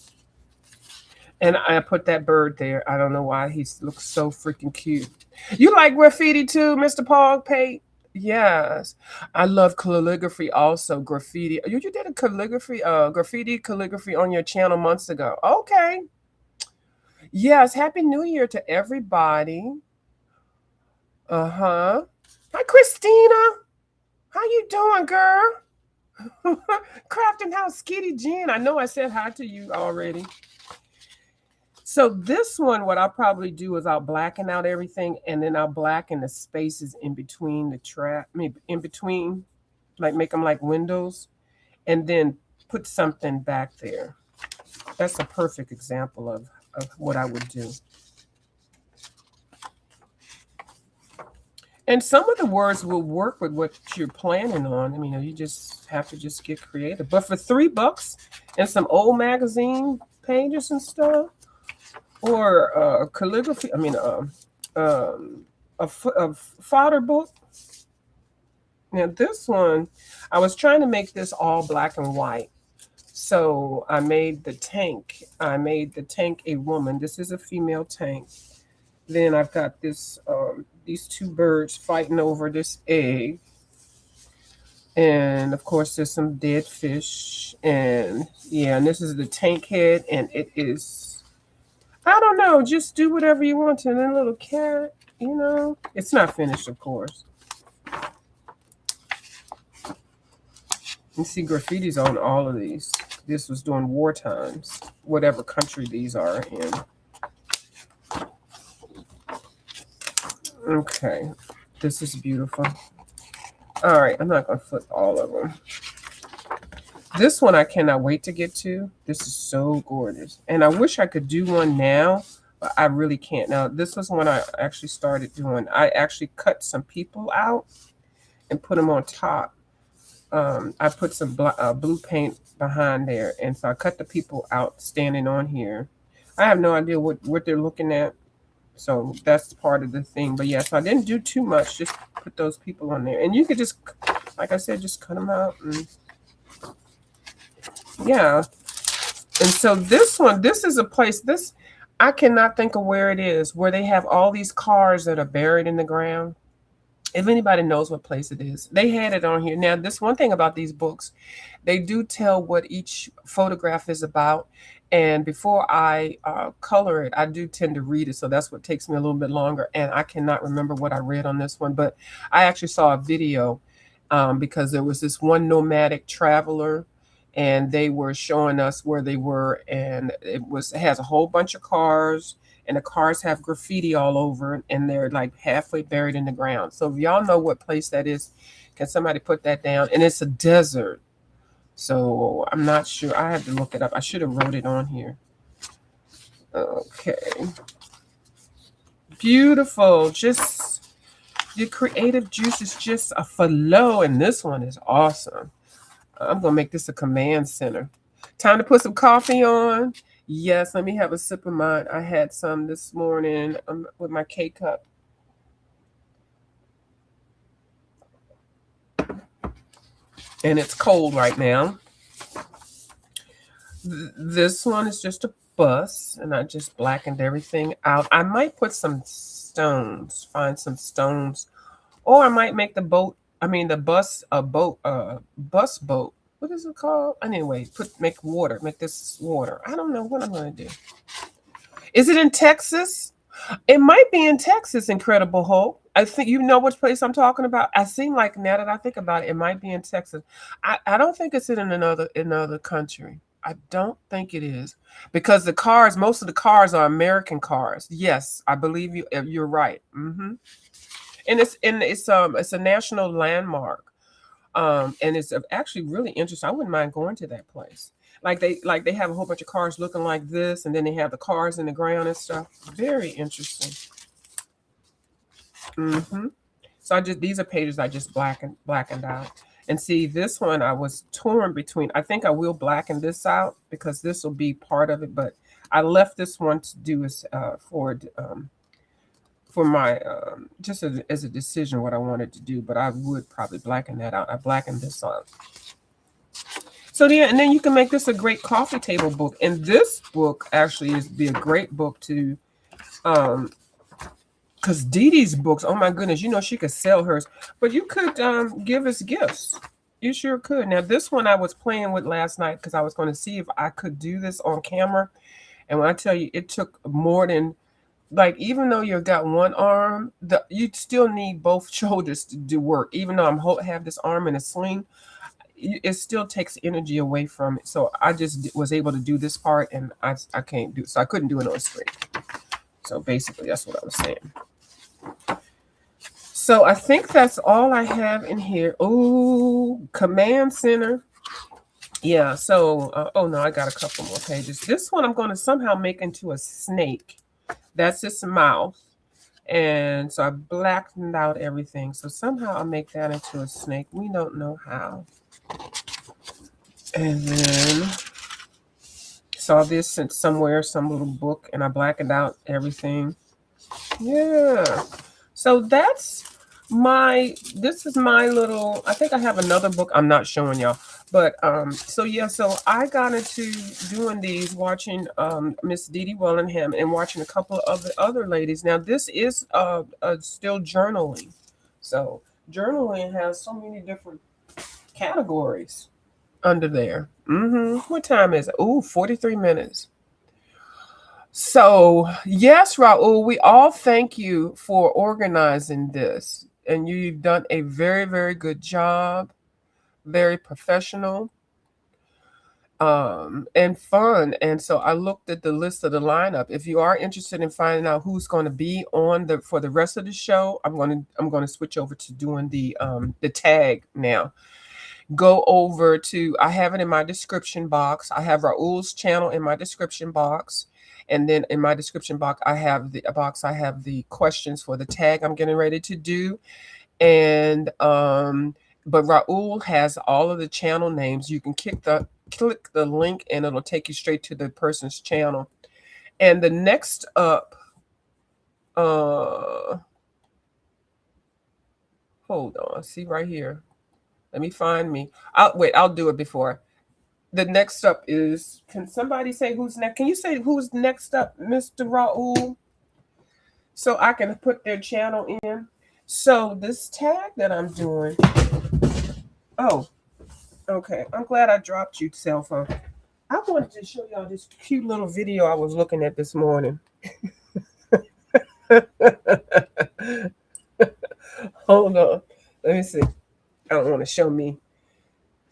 And I put that bird there. I don't know why. He looks so freaking cute. You like graffiti too, Mr. Paul Pate? Yes. I love calligraphy also. Graffiti. You did a graffiti calligraphy on your channel months ago. Okay. Yes. Happy New Year to everybody. Hi, Christina. How you doing, girl? Crafting House Kitty Jean. I know I said hi to you already. So this one, what I'll probably do is I'll blacken out everything, and then I'll blacken the spaces in between in between, like make them like windows, and then put something back there. That's a perfect example of what I would do. And some of the words will work with what you're planning on. I mean, you just have to just get creative. But for $3 and some old magazine pages and stuff, or calligraphy, a fodder book. Now this one, I was trying to make this all black and white. So I made the tank. I made the tank a woman. This is a female tank. Then I've got this these two birds fighting over this egg. And of course there's some dead fish. And yeah, and this is the tank head, and it is, I don't know, just do whatever you want to. And then a little cat, It's not finished, of course. You see graffiti's on all of these. This was during war times, whatever country these are in. Okay, this is beautiful. All right, I'm not going to flip all of them. This one I cannot wait to get to. This is so gorgeous. And I wish I could do one now, but I really can't. Now, this was one I actually started doing. I actually cut some people out and put them on top. I put some blue paint behind there. And so I cut the people out standing on here. I have no idea what they're looking at. So that's part of the thing. But yeah, so I didn't do too much. Just put those people on there. And you could just, like I said, just cut them out. And yeah. And so this is a place, I cannot think of where it is, where they have all these cars that are buried in the ground. If anybody knows what place it is, they had it on here. Now, this one thing about these books, they do tell what each photograph is about. And before I color it, I do tend to read it. So that's what takes me a little bit longer. And I cannot remember what I read on this one, but I actually saw a video because there was this one nomadic traveler, and they were showing us where they were. And it has a whole bunch of cars, and the cars have graffiti all over, and they're like halfway buried in the ground. So if y'all know what place that is, can somebody put that down? And it's a desert. So I'm not sure. I have to look it up. I should have wrote it on here. Okay. Beautiful. Just your creative juice is just a flow, and this one is awesome. I'm gonna make this a command center. Time to put some coffee on. Yes, let me have a sip of mine. I had some this morning with my K cup. And it's cold right now. This one is just a bus, and I just blackened everything out. I might put some stones, find some stones, or I might make the boat. I mean, the bus a boat, bus boat. What is it called? Anyway, make water, make this water. I don't know what I'm gonna do. Is it in Texas? It might be in Texas, Incredible Hulk. I think you know which place I'm talking about. I seem like now that I think about it, it might be in Texas. I don't think it's in another country. I don't think it is because the cars, most of the cars are American cars. Yes, I believe you. You're right. And it's a national landmark. And it's actually really interesting. I wouldn't mind going to that place. Like they have a whole bunch of cars looking like this, and then they have the cars in the ground and stuff. Very interesting. hmm So I just these are pages I just blackened out. And see this one I was torn between. I think I will blacken this out because this will be part of it, but I left this one to do as for my just as a decision what I wanted to do, but I would probably blacken that out. I blackened this out. So yeah, and then you can make this a great coffee table book. And this book actually is be a great book to because Dee Dee's books, oh my goodness, she could sell hers, but you could give us gifts. You sure could. Now this one I was playing with last night because I was going to see if I could do this on camera. And when I tell you, it took more than like even though you've got one arm, you still need both shoulders to do work. Even though have this arm in a sling, it still takes energy away from it. So I just was able to do this part, and I can't do so I couldn't do it on screen. So basically, that's what I was saying. So I think that's all I have in here. Oh, command center. Yeah. So oh no, I got a couple more pages. This one I'm going to somehow make into a snake. That's its mouth. And so I blacked out everything. So somehow I'll make that into a snake. We don't know how. And then saw this in somewhere, some little book, and I blackened out everything. Yeah. So this is my little, I think I have another book I'm not showing y'all. But so yeah, so I got into doing these, watching Miss Dee Dee Wellingham and watching a couple of the other ladies. Now this is still journaling. So journaling has so many different categories under there. What time is it? Ooh, 43 minutes. So, yes, Raul, we all thank you for organizing this. And you've done a very, very good job, very professional, and fun. And so I looked at the list of the lineup. If you are interested in finding out who's going to be on for the rest of the show, I'm going to switch over to doing the tag now. Go over to, I have it in my description box. I have Raul's channel in my description box. And then in my description box, I have the questions for the tag I'm getting ready to do. And but Raul has all of the channel names. You can click the link and it'll take you straight to the person's channel. And the next up, hold on, see right here. Let me find me. I'll do it before. The next up is, can somebody say who's next? Can you say who's next up, Mr. Raul? So I can put their channel in. So this tag that I'm doing. Oh, okay. I'm glad I dropped you, cell phone. I wanted to show y'all this cute little video I was looking at this morning. Hold on. Let me see. I don't want to show me.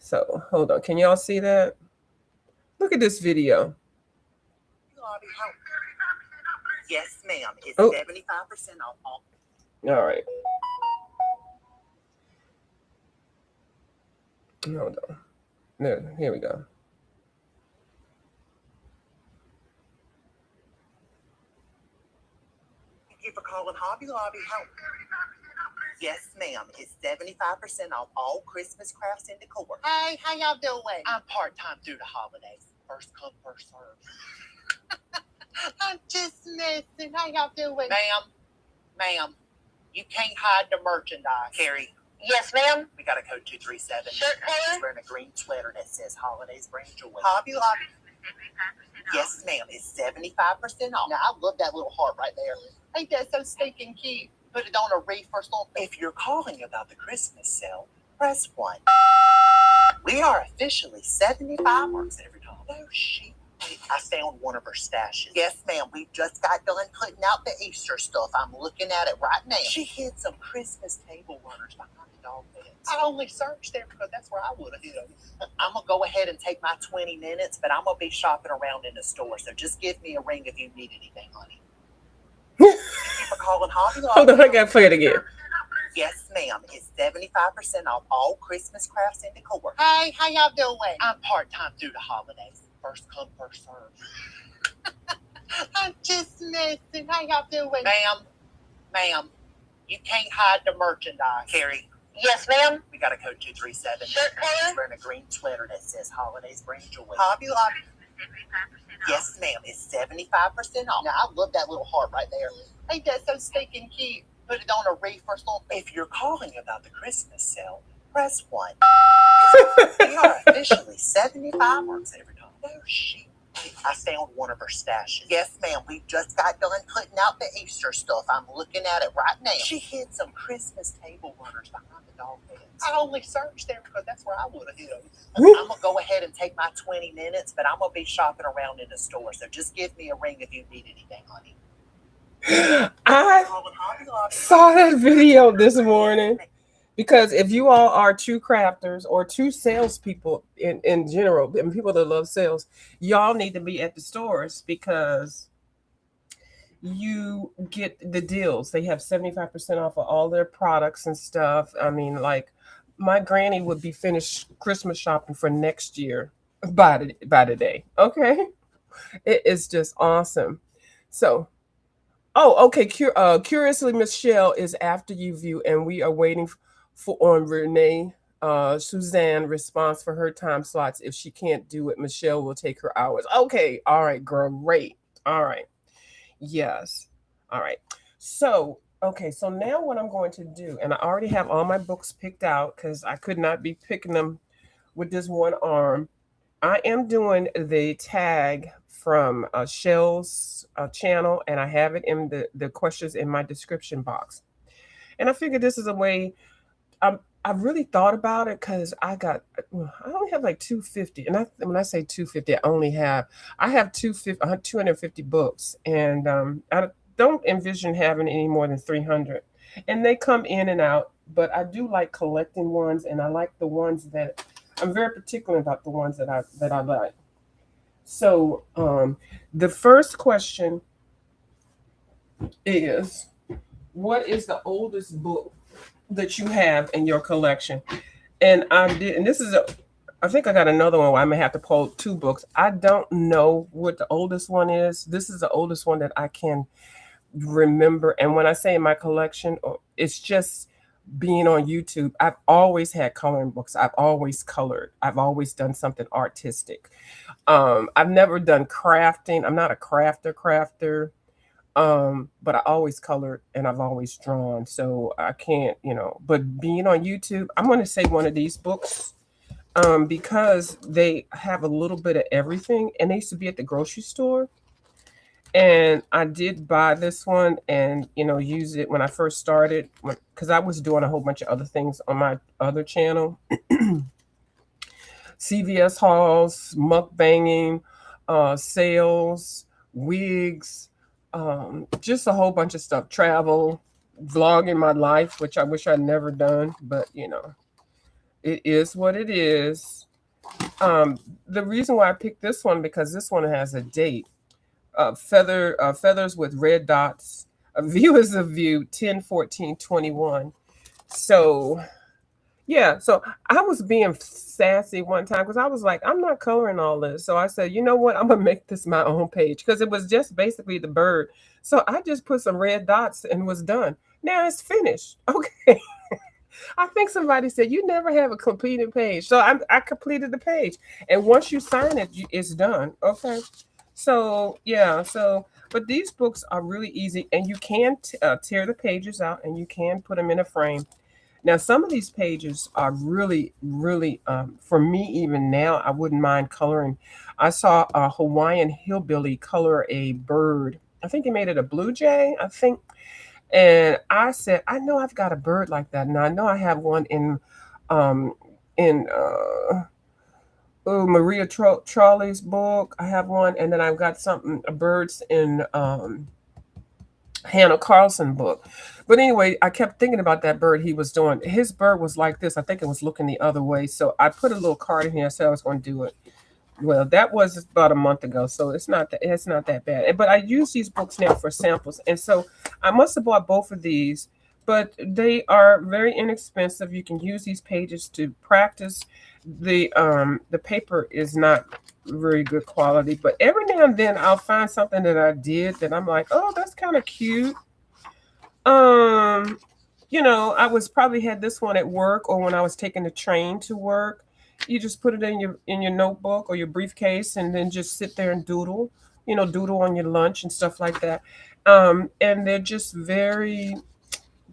So hold on. Can y'all see that? Look at this video. Yes, ma'am. It's 75% off. All right. Hold on. There, here we go. you for calling Hobby Lobby. Yes, ma'am. It's 75% off all Christmas crafts and decor. Hey, how y'all doing? I'm part-time through the holidays. First come, first serve. I'm just messing. How y'all doing? Ma'am, you can't hide the merchandise. Carrie. Yes, ma'am. We got a code 237. Shirt color? She's wearing a green sweater that says Holidays Bring Joy. Hobby Lobby. Yes, ma'am. It's 75% off. Now, I love that little heart right there. Ain't that so stinking cute? Put it on a wreath or something. If you're calling about the Christmas sale, press 1. We are officially 75 works every time. No shit. I found one of her stashes. Yes, ma'am. We just got done putting out the Easter stuff. I'm looking at it right now. She hid some Christmas table runners behind the dog beds. I only searched there because that's where I would have hid them. I'm going to go ahead and take my 20 minutes, but I'm going to be shopping around in the store. So just give me a ring if you need anything, honey. Thank you for calling Hobby Lobby. Hold on, I got to play it again. Yes, ma'am. It's 75% off all Christmas crafts and decor. Hey, how y'all doing? I'm part-time through the holidays. First come, first serve. I'm just messing. How y'all doing? Ma'am, you can't hide the merchandise. Carrie. Yes, ma'am. We got a code 237. Shirt color? She's wearing a green sweater that says Holidays Bring Joy. Hobby Lobby. Yes, ma'am. It's 75% off. Now, I love that little heart right there. Ain't that so stinking cute? Put it on a wreath or something. If you're calling about the Christmas sale, press 1. We are officially 75 works every time. No shit. I found one of her stashes. Yes, ma'am. We just got done putting out the Easter stuff. I'm looking at it right now. She hid some Christmas table runners behind the dog beds. I only searched there because that's where I would have hid them. I'm going to go ahead and take my 20 minutes, but I'm going to be shopping around in the store. So just give me a ring if you need anything, honey. I saw that video this morning because if you all are true crafters or true salespeople in general, and people that love sales, y'all need to be at the stores because you get the deals. They have 75% off of all their products and stuff. I mean, like my granny would be finished Christmas shopping for next year by the day. Okay, it is just awesome. So. Oh, okay. Curiously, Michelle is after you view, and we are waiting for on Renee Suzanne response for her time slots. If she can't do it, Michelle will take her hours. Okay. All right, girl. Great. All right. Yes. All right. So, okay. So now what I'm going to do, and I already have all my books picked out because I could not be picking them with this one arm. I am doing the tag from Shell's channel, and I have it in the questions in my description box. And I figured this is a way. I've really thought about it because I only have like 250, and when I say 250, I have 250 books, and I don't envision having any more than 300, and they come in and out. But I do like collecting ones, and I like the ones that I'm very particular about the ones that I like. So the first question is, what is the oldest book that you have in your collection? And I think I got another one where I may have to pull 2 books. I don't know what the oldest one is. This is the oldest one that I can remember. And when I say in my collection, it's just being on YouTube. I've always had coloring books. I've always colored. I've always done something artistic. I've never done crafting. I'm not a crafter. But I always colored and I've always drawn. So I can't, but being on YouTube, I'm going to say one of these books, because they have a little bit of everything, and they used to be at the grocery store. And I did buy this one and, use it when I first started because I was doing a whole bunch of other things on my other channel. CVS hauls, mukbanging, sales, wigs, just a whole bunch of stuff. Travel, vlogging my life, which I wish I'd never done, but it is what it is. The reason why I picked this one because this one has a date. Feathers with red dots. Viewers of view 10/14/21. So Yeah, so I was being sassy one time because I was like, I'm not coloring all this. So I said, you know what? I'm gonna make this my own page because it was just basically the bird. So I just put some red dots and was done. Now it's finished. Okay. I think somebody said you never have a completed page. So I completed the page. And once you sign it, it's done. Okay. So yeah, but these books are really easy and you can tear the pages out and you can put them in a frame. Now, some of these pages are really, really, for me, even now, I wouldn't mind coloring. I saw a Hawaiian hillbilly color a bird. I think he made it a blue jay, I think. And I said, I know I've got a bird like that. And I know I have one um, in Maria Trolley's book. I have one. And then I've got something, birds in Hannah Carlson book. But anyway, I kept thinking about that bird he was doing. His bird was like this. I think it was looking the other way. So I put a little card in here. I said I was going to do it. Well, that was about a month ago, so it's not that bad. But I use these books now for samples, and so I must have bought both of these. But they are very inexpensive. You can use these pages to practice. The paper is not very good quality, but every now and then I'll find something that I did that I'm like, oh, that's kind of cute. Um, I was probably had this one at work or when I was taking the train to work. You just put it in your notebook or your briefcase and then just sit there and doodle, doodle on your lunch and stuff like that. And they're just very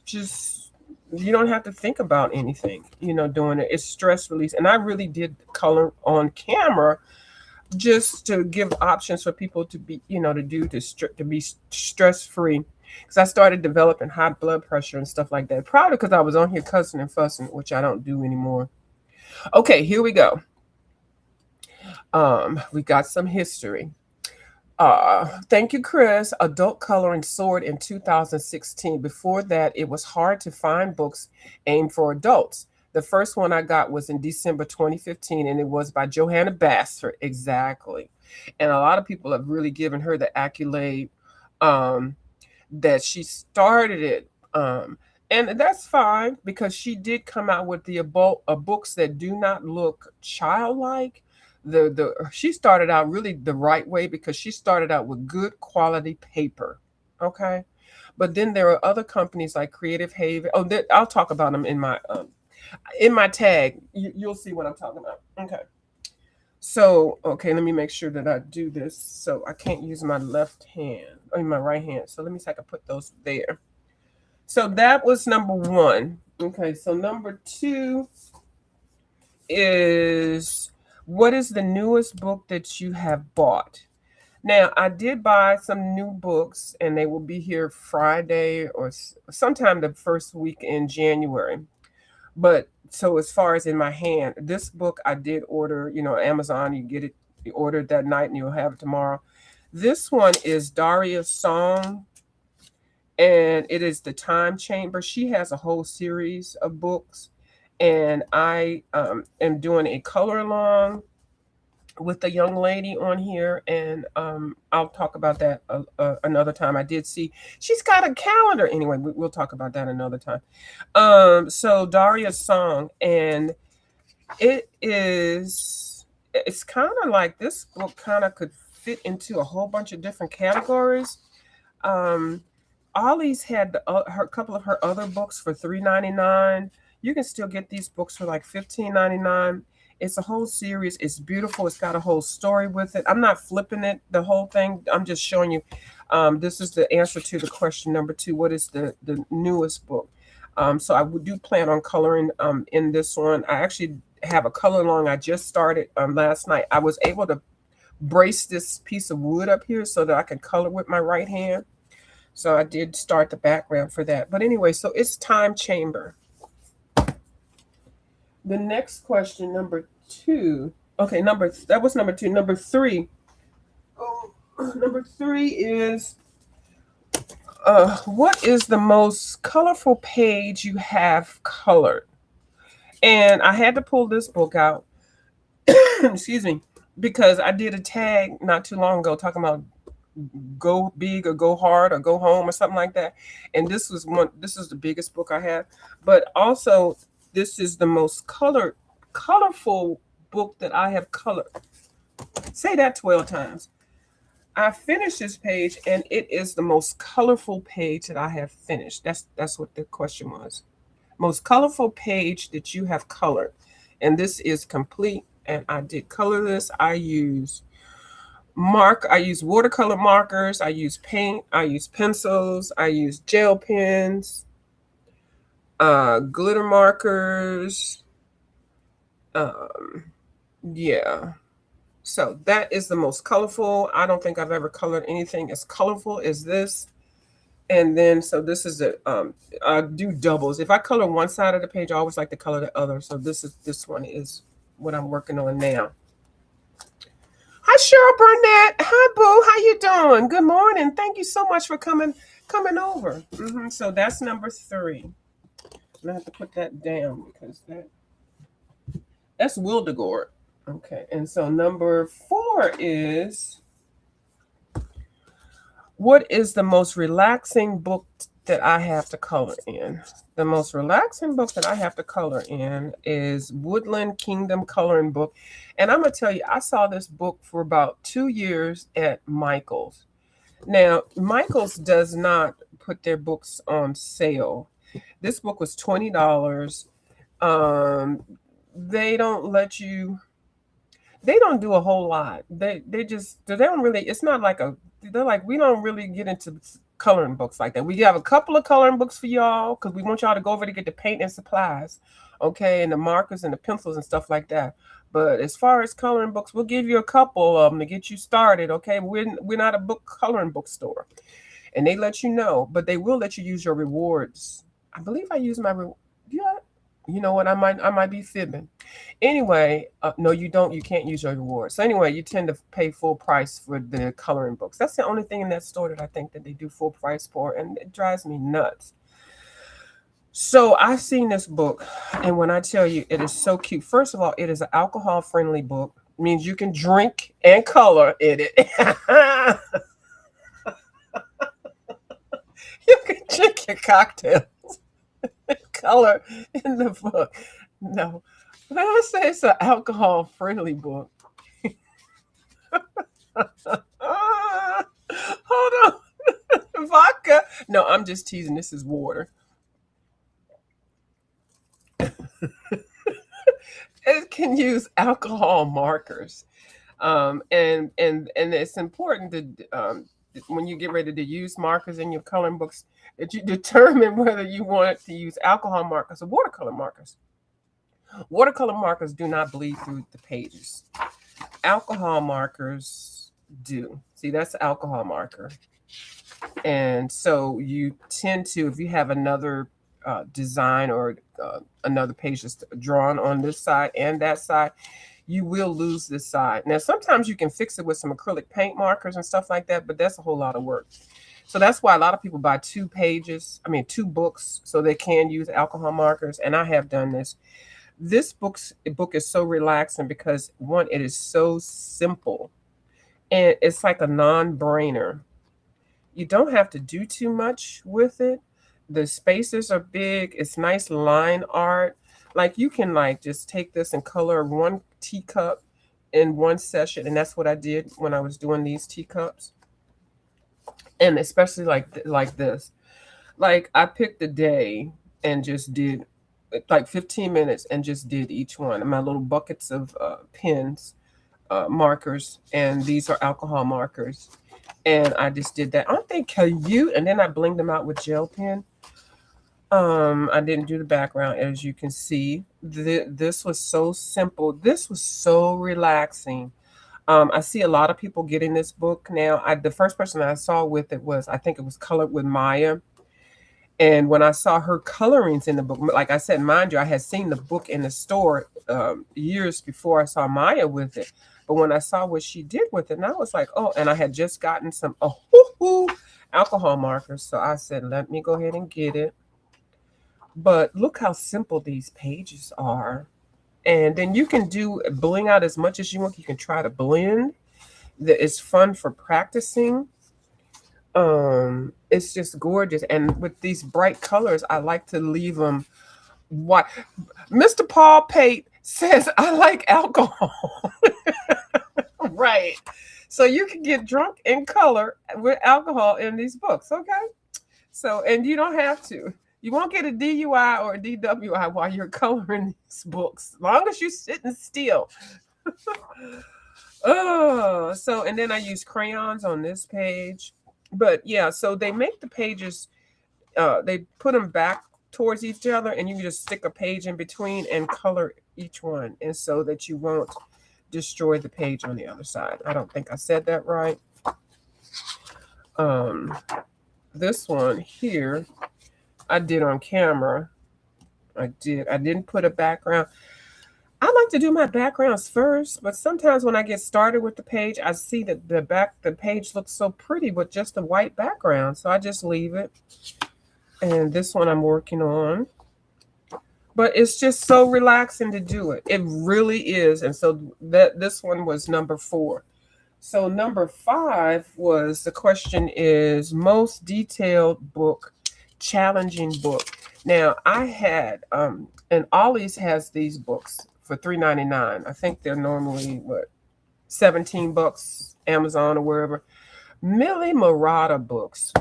just you don't have to think about anything, doing it. It's stress release. And I really did color on camera just to give options for people to be, to do to be stress free. Because I started developing high blood pressure and stuff like that. Probably because I was on here cussing and fussing, which I don't do anymore. Okay, here we go. We got some history. Thank you, Chris. Adult coloring soared in 2016. Before that, it was hard to find books aimed for adults. The first one I got was in December 2015, and it was by Johanna Bassford. Exactly. And a lot of people have really given her the accolade um, that she started it. And that's fine because she did come out with the books that do not look childlike. The She started out really the right way because she started out with good quality paper. Okay, but then there are other companies like Creative Haven. Oh, I'll talk about them in my tag. You'll see what I'm talking about. Okay. So, okay, let me make sure that I do this. So I can't use my left hand, I mean my right hand. So let me see if I can put those there. So that was number one. Okay, so number two is what is the newest book that you have bought? Now, I did buy some new books and they will be here Friday or sometime the first week in January. But so as far as in my hand, this book I did order, Amazon, you get it, you order it that night and you'll have it tomorrow. This one is Daria's Song and it is the Time Chamber. She has a whole series of books, and I am doing a color along with a young lady on here, and I'll talk about that another time. I did see she's got a calendar. Anyway, we'll talk about that another time. So Daria's Song, and it's kind of like this book kind of could fit into a whole bunch of different categories. Um, Ollie's had her couple of her other books for $3.99. You can still get these books for like $15.99. It's a whole series. It's beautiful. It's got a whole story with it. I'm not flipping it the whole thing. I'm just showing you. This is the answer to the question number two. What is the newest book? So I do plan on coloring in this one. I actually have a color along I just started last night. I was able to brace this piece of wood up here so that I could color with my right hand. So I did start the background for that. But anyway, so it's Time Chamber. The next question, number two. Okay, that was number two. Number three. Oh, number three is what is the most colorful page you have colored? And I had to pull this book out. Excuse me, because I did a tag not too long ago talking about go big or go hard or go home or something like that. And this is the biggest book I have. But also this is the most colorful book that I have colored. Say that 12 times. I finished this page and it is the most colorful page that I have finished. That's what the question was. Most colorful page that you have colored. And this is complete. And I did color this. I use watercolor markers, I use paint, I use pencils, I use gel pens, glitter markers. Um, yeah. So that is the most colorful. I don't think I've ever colored anything as colorful as this. And then, so this is I do doubles. If I color one side of the page, I always like to color the other. So this one is what I'm working on now. Hi, Cheryl Burnett. Hi, Boo. How you doing? Good morning. Thank you so much for coming over. So that's number 3. I have to put that down because that's Wildegard. Okay, and so number 4 is, what is the most relaxing book that I have to color in? The most relaxing book that I have to color in is Woodland Kingdom Coloring Book. And I'm going to tell you, I saw this book for about 2 years at Michael's. Now, Michael's does not put their books on sale. This book was $20. Um, they don't let you. They don't do a whole lot. They don't really. It's not like a. They're like, we don't really get into coloring books like that. We have a couple of coloring books for y'all because we want y'all to go over to get the paint and supplies, okay, and the markers and the pencils and stuff like that. But as far as coloring books, we'll give you a couple of them to get you started, okay? We're not a book coloring book store, and they let you know, but they will let you use your rewards. I believe I use my yeah. You know what? I might be fibbing. Anyway, no, you don't. You can't use your rewards. So anyway, you tend to pay full price for the coloring books. That's the only thing in that store that I think that they do full price for, and it drives me nuts. So I've seen this book, and when I tell you it is so cute, first of all, it is an alcohol-friendly book. It means you can drink and color in it. You can drink your cocktails, color in the book. No, when I say it's an alcohol-friendly book, hold on, vodka. No, I'm just teasing. This is water. It can use alcohol markers, and it's important to when you get ready to use markers in your coloring books that you determine whether you want to use alcohol markers or watercolor markers. Watercolor markers do not bleed through the pages. Alcohol markers do. See, that's the alcohol marker. And so you tend to, if you have another design or another page that's drawn on this side and that side, you will lose this side. Now, sometimes you can fix it with some acrylic paint markers and stuff like that, but that's a whole lot of work. So that's why a lot of people buy 2 books, so they can use alcohol markers. And I have done this. This book is so relaxing because, one, it is so simple, and it's like a non-brainer. You don't have to do too much with it. The spaces are big. It's nice line art. Like, you can like just take this and color one teacup in one session, and that's what I did when I was doing these teacups. And especially like this. Like, I picked a day and just did like 15 minutes and just did each one. My little buckets of pens, markers, and these are alcohol markers. And I just did that. Aren't they cute? And then I blinged them out with gel pen. I didn't do the background, as you can see. This was so simple. This was so relaxing. I see a lot of people getting this book now. The first person I saw with it was, I think it was Colored with Maya. And when I saw her colorings in the book, like I said, mind you, I had seen the book in the store years before I saw Maya with it. But when I saw what she did with it, and I was like, oh, and I had just gotten some alcohol markers. So I said, let me go ahead and get it. But look how simple these pages are. And then you can bling out as much as you want. You can try to blend. It's fun for practicing. It's just gorgeous. And with these bright colors, I like to leave them Why? Mr. Paul Pate says I like alcohol. Right. So you can get drunk in color with alcohol in these books, okay? So, and you don't have to. You won't get a DUI or a DWI while you're coloring these books, as long as you're sitting still. Oh, so and then I use crayons on this page. But yeah, so they make the pages, they put them back towards each other, and you can just stick a page in between and color each one, and so that you won't destroy the page on the other side. I don't think I said that right. Um, this one here, I did on camera. I did. I didn't put a background. I like to do my backgrounds first, but sometimes when I get started with the page, I see that the page looks so pretty with just a white background, so I just leave it. And this one I'm working on, but it's just so relaxing to do it. It really is. And so that this one was number 4. So number 5 was, the question is most detailed book, challenging book. Now I had and Ollie's has these books for $3.99. I think they're normally what, $17 Amazon or wherever. Millie Murata books.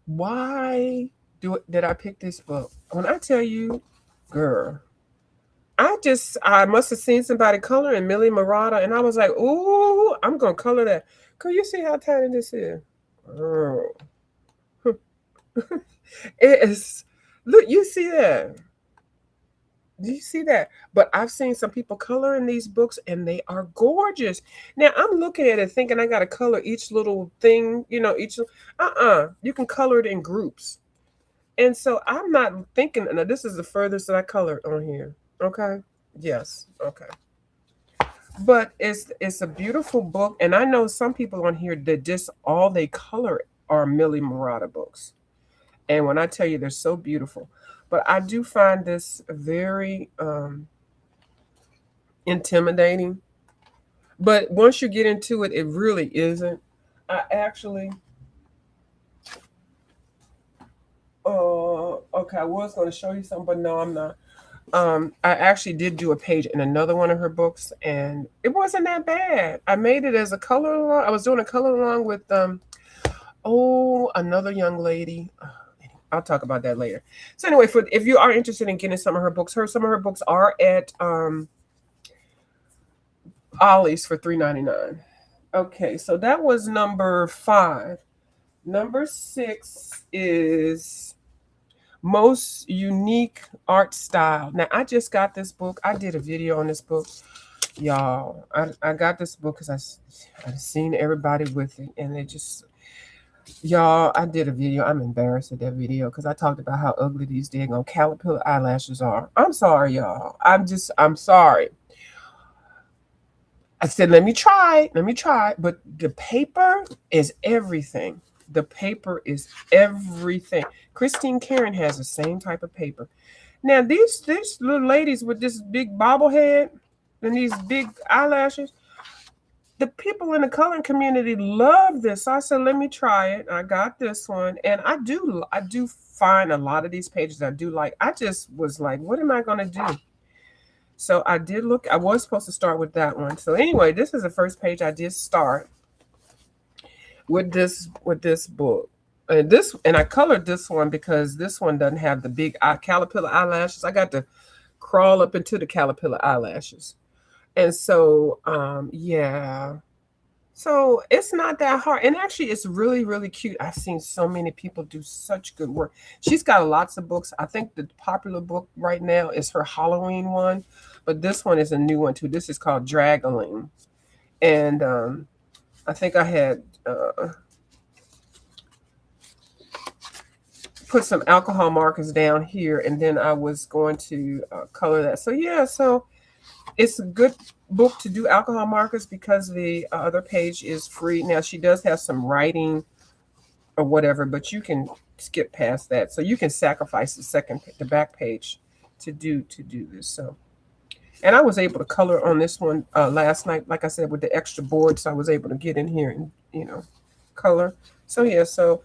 Why did I pick this book? When I tell you, girl, I must have seen somebody coloring Millie Murata, and I was like, ooh, I'm gonna color that. Can you see how tiny this is? Girl. It is. Look, you see that? Do you see that? But I've seen some people coloring these books, and they are gorgeous. Now I'm looking at it thinking I gotta color each little thing, each you can color it in groups. And so I'm not thinking, now this is the furthest that I colored on here. Okay. Yes. Okay. But it's a beautiful book, and I know some people on here that just all they color are Millie Murata books. And when I tell you they're so beautiful, but I do find this very intimidating. But once you get into it, it really isn't. I actually, okay, I was going to show you something, but no, I'm not. I actually did do a page in another one of her books, and it wasn't that bad. I made it as a color along. I was doing a color along with another young lady. I'll talk about that later. So anyway, if you are interested in getting some of her books, some of her books are at Ollie's for $3.99. Okay, so that was number 5. Number 6 is most unique art style. Now I just got this book. I did a video on this book, y'all. I got this book because I've seen everybody with it, and they just, y'all, I did a video. I'm embarrassed at that video because I talked about how ugly these daggone caterpillar eyelashes are. I'm sorry, y'all. I'm sorry. I said, let me try. But the paper is everything. The paper is everything. Christine Karen has the same type of paper. Now, these little ladies with this big bobblehead and these big eyelashes, the people in the coloring community love this. So I said, let me try it. I got this one, and I do find a lot of these pages I do like. I just was like, what am I gonna do? So I did look. I was supposed to start with that one. So anyway, this is the first page I did start with this book. And I colored this one because this one doesn't have the big caterpillar eyelashes. I got to crawl up into the caterpillar eyelashes. And so yeah. So it's not that hard. And actually it's really, really cute. I've seen so many people do such good work. She's got lots of books. I think the popular book right now is her Halloween one, but this one is a new one too. This is called Dragaling. And I think I had put some alcohol markers down here, and then I was going to color that. So yeah, so it's a good book to do alcohol markers because the other page is free. Now she does have some writing or whatever, but you can skip past that. So you can sacrifice the back page to do this. So, and I was able to color on this one last night, like I said, with the extra board. So I was able to get in here and color. So yeah, so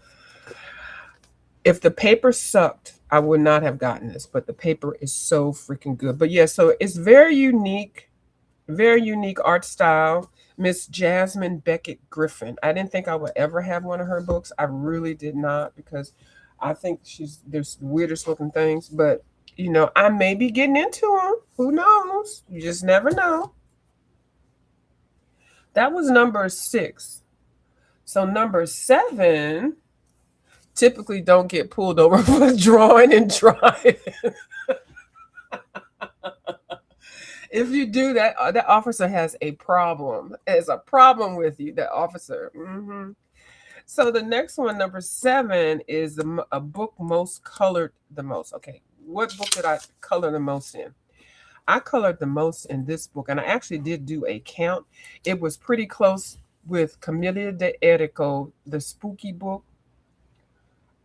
If the paper sucked, I would not have gotten this, but the paper is so freaking good. But yeah, so it's very unique art style. Miss Jasmine Beckett Griffin. I didn't think I would ever have one of her books. I really did not, because I think there's the weirdest looking things, but I may be getting into them. Who knows? You just never know. That was number 6. So number 7 typically don't get pulled over for drawing and driving. If you do that, that officer has a problem. Has a problem with you, that officer. So the next one, number 7, is a book most colored the most. Okay, what book did I color the most in? I colored the most in this book, and I actually did do a count. It was pretty close with Camellia de Erico, the spooky book.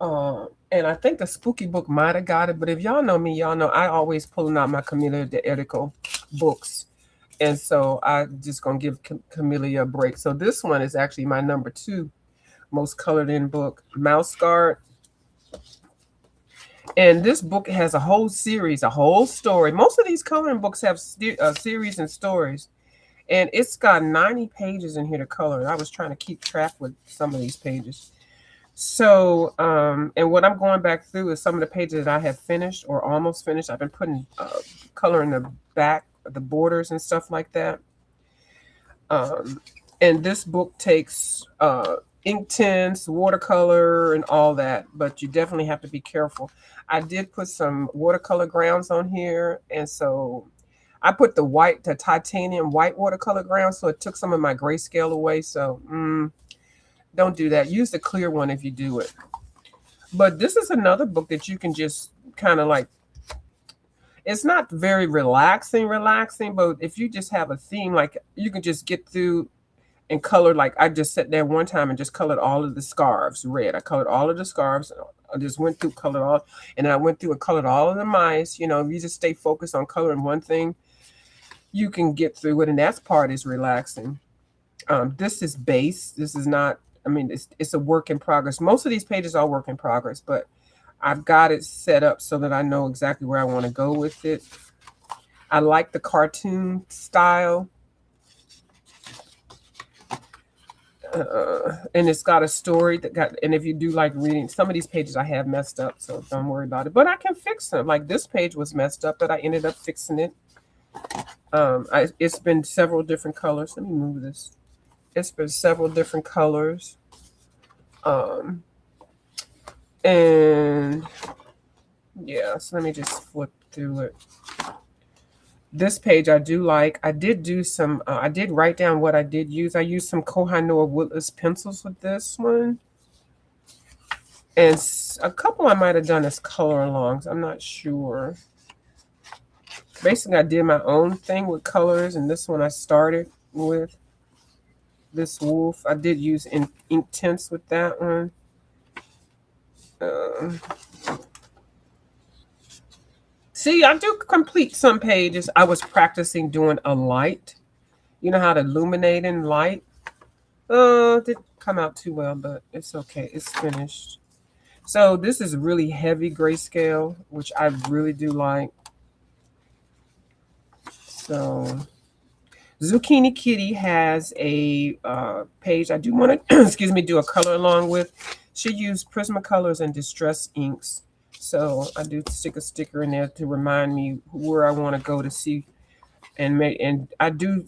And I think the spooky book might have got it, but if y'all know me, y'all know I always pulling out my Camellia de Erico books. And so I just gonna give Camellia a break. So this one is actually my number 2 most colored in book, Mouse Guard. And this book has a whole series, a whole story. Most of these coloring books have series and stories. And it's got 90 pages in here to color. I was trying to keep track with some of these pages. So, and what I'm going back through is some of the pages that I have finished or almost finished. I've been putting color in the back, the borders and stuff like that. And this book takes ink tints, watercolor, and all that, but you definitely have to be careful. I did put some watercolor grounds on here, and so I put the titanium white watercolor ground, so it took some of my grayscale away. So don't do that. Use the clear one if you do it. But this is another book that you can just kind of like, it's not very relaxing, but if you just have a theme, like you can just get through and color. Like I just sat there one time and just colored all of the scarves red. I colored all of the scarves. I just went through, colored all, and then I went through and colored all of the mice. If you just stay focused on coloring one thing, you can get through it, and that part is relaxing. This is base. This is not, I mean, it's a work in progress. Most of these pages are work in progress, but I've got it set up so that I know exactly where I want to go with it. I like the cartoon style. And it's got a story and if you do like reading, some of these pages I have messed up, so don't worry about it. But I can fix them. Like this page was messed up, but I ended up fixing it. It's been several different colors. Let me move this. It's been several different colors. And yeah, so let me just flip through it. This page I do like. I did do some, I did write down what I did use. I used some Kohinoor woodless pencils with this one. And a couple I might have done as color alongs. I'm not sure. Basically, I did my own thing with colors. And this one I started with. This wolf. I did use ink tints with that one. See, I do complete some pages. I was practicing doing a light. You know how to illuminate in light? Didn't come out too well, but it's okay. It's finished. So this is really heavy grayscale, which I really do like. So Zucchini Kitty has a page I do want to, do a color along with. She used Prismacolors and Distress inks. So I do stick a sticker in there to remind me where I want to go to see. And I do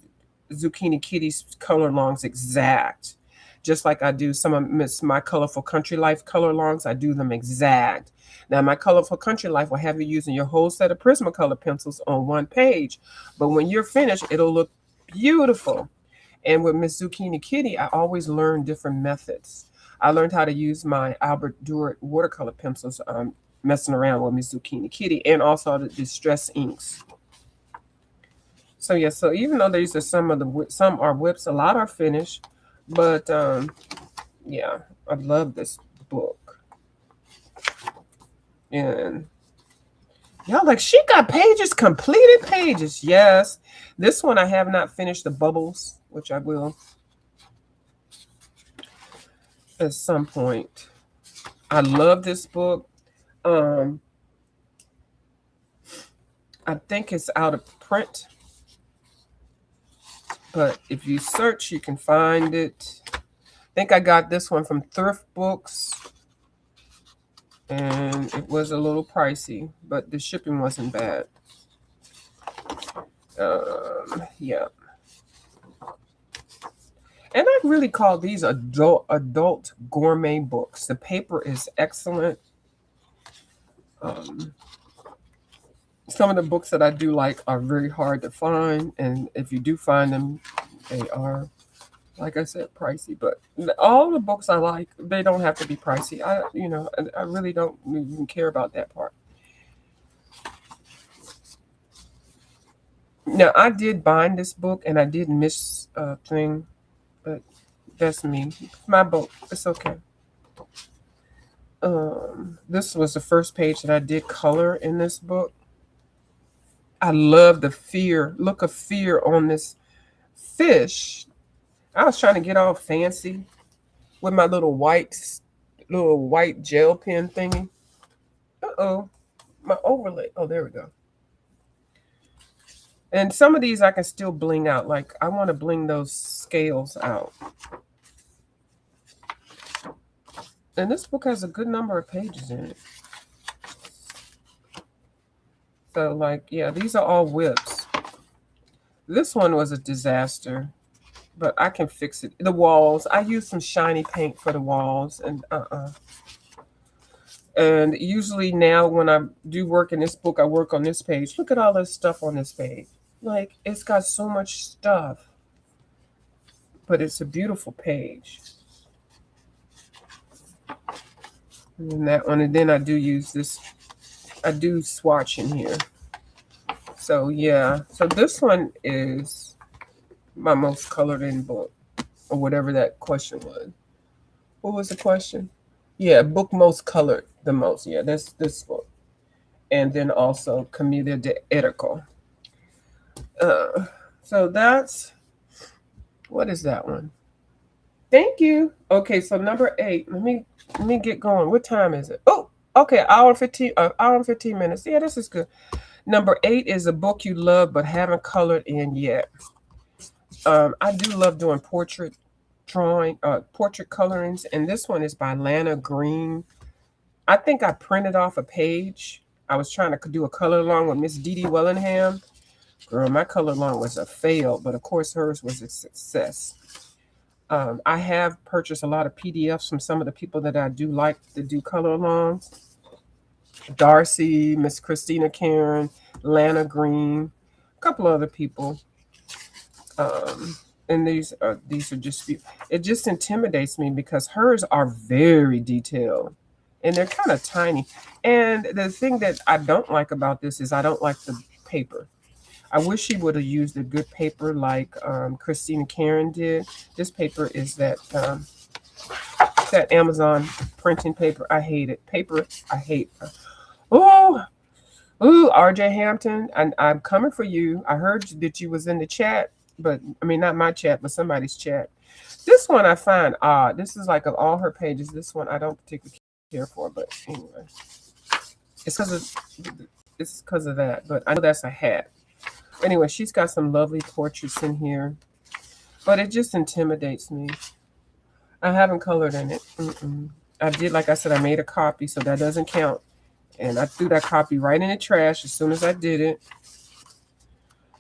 Zucchini Kitty's color longs exact. Just like I do some of my Colorful Country Life color longs, I do them exact. Now, my Colorful Country Life will have you using your whole set of Prismacolor pencils on one page. But when you're finished, it'll look beautiful. And with Miss Zucchini Kitty, I always learn different methods. I learned how to use my Albert Durer watercolor pencils messing around with Miss Zucchini Kitty, and also the Distress inks. So yeah, so even though these are some are whips, a lot are finished. But yeah, I love this book. And y'all like, she got pages, completed pages. Yes. This one I have not finished the bubbles, which I will at some point. I love this book. Um, I think it's out of print, but if you search, you can find it. I think I got this one from Thrift Books, and it was a little pricey, but the shipping wasn't bad. Yeah, and I really call these adult gourmet books. The paper is excellent. Um, some of the books that I do like are very hard to find, and if you do find them, they are, like I said, pricey. But all the books I like, they don't have to be pricey. I really don't even care about that part. Now, I did bind this book, and I did miss a thing, but that's me. My book. It's okay. This was the first page that I did color in this book. I love the look of fear on this fish. I was trying to get all fancy with my little white gel pen thingy. Uh-oh, my overlay. Oh, there we go. And some of these I can still bling out. Like I want to bling those scales out. And this book has a good number of pages in it. So like, yeah, these are all whips. This one was a disaster, but I can fix it. The walls, I use some shiny paint for the walls, and And usually now when I do work in this book, I work on this page. Look at all this stuff on this page. Like it's got so much stuff, but it's a beautiful page. And then that one, and then I do use this. I do swatch in here. So yeah, so this one is my most colored in book, or whatever that question was. What was the question? Yeah, book most colored the most. Yeah, that's this book. And then also Commedia de Erico. Uh, so that's, what is that one? Thank you. Okay, so number 8. Let me get going. What time is it? Oh, okay, hour and 15 minutes. Yeah, this is good. Number 8 is a book you love but haven't colored in yet. I do love doing portrait colorings, and this one is by Lana Green. I think I printed off a page. I was trying to do a color along with Miss Dee Dee Wellingham. Girl, my color along was a fail, but of course hers was a success. I have purchased a lot of PDFs from some of the people that I do like to do color alongs. Darcy, Miss Christina Karen, Lana Green, a couple other people. And these are just, it just intimidates me because hers are very detailed and they're kind of tiny. And the thing that I don't like about this is I don't like the paper. I wish she would have used a good paper like Christina Karen did. This paper is that Amazon printing paper. I hate it. Paper, I hate. Oh, ooh, RJ Hampton, and I'm coming for you. I heard that you was in the chat, but I mean not my chat, but somebody's chat. This one I find odd. This is like of all her pages. This one I don't particularly care for, but anyway, it's because of that. But I know that's a hat. Anyway, she's got some lovely portraits in here, but it just intimidates me. I haven't colored in it. I did, like I said, I made a copy, so that doesn't count. And I threw that copy right in the trash as soon as I did it.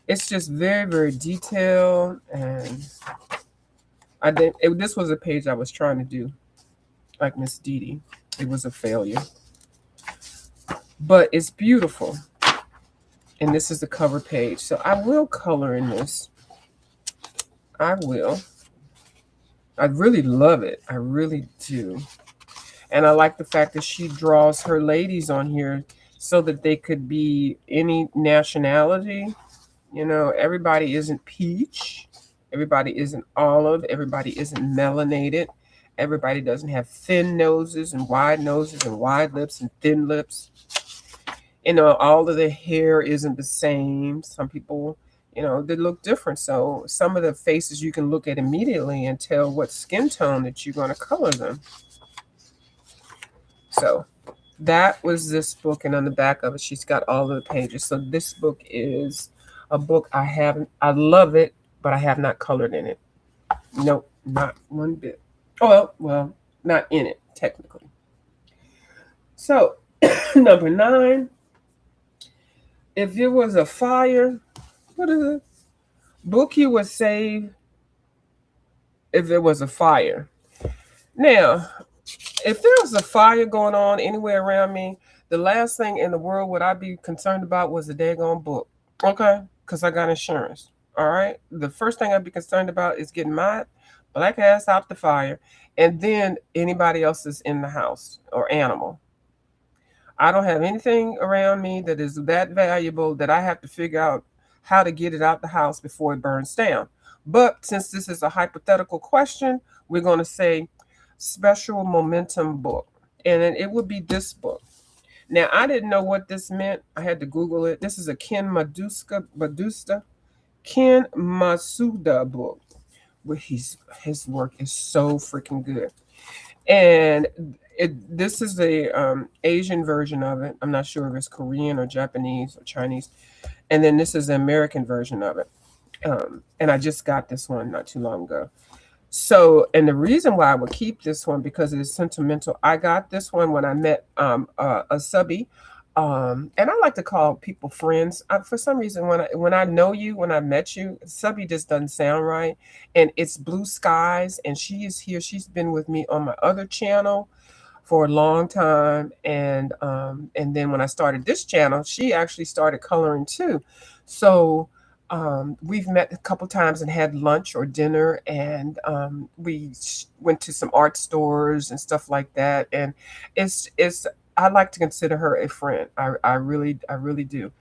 It's just very, very detailed, and this was a page I was trying to do, like Miss Dee Dee. It was a failure, but it's beautiful. And this is the cover page, so I will color in this. I will. I really love it. I really do. And I like the fact that she draws her ladies on here so that they could be any nationality. You know, everybody isn't peach. Everybody isn't olive. Everybody isn't melanated. Everybody doesn't have thin noses and wide lips and thin lips. You know, all of the hair isn't the same. Some people, they look different. So some of the faces you can look at immediately and tell what skin tone that you're going to color them. So that was this book, and on the back of it, she's got all of the pages. So this book is a book I haven't. I love it, but I have not colored in it. Nope, not one bit. Oh well, not in it technically. So number 9, if it was a fire, what is it? Book you would save if it was a fire. Now, if there was a fire going on anywhere around me, the last thing in the world would I be concerned about was the daggone book. Okay? Because I got insurance. All right? The first thing I'd be concerned about is getting my black ass out the fire and then anybody else is in the house or animal. I don't have anything around me that is that valuable that I have to figure out how to get it out the house before it burns down. But since this is a hypothetical question, we're going to say special momentum book. And then it would be this book. Now, I didn't know what this meant. I had to Google it. This is a Ken Masuda book. Where his work is so freaking good. And this is the Asian version of it. I'm not sure if it's Korean or Japanese or Chinese. And then this is the American version of it. And I just got this one not too long ago. So, and the reason why I would keep this one because it is sentimental. I got this one when I met a subby, and I like to call people friends. For some reason, when I know you, when I met you, subby just doesn't sound right. And it's Blue Skies, and she is here. She's been with me on my other channel for a long time, and then when I started this channel, she actually started coloring too. So we've met a couple times and had lunch or dinner, and went to some art stores and stuff like that. And it's I like to consider her a friend. I really do.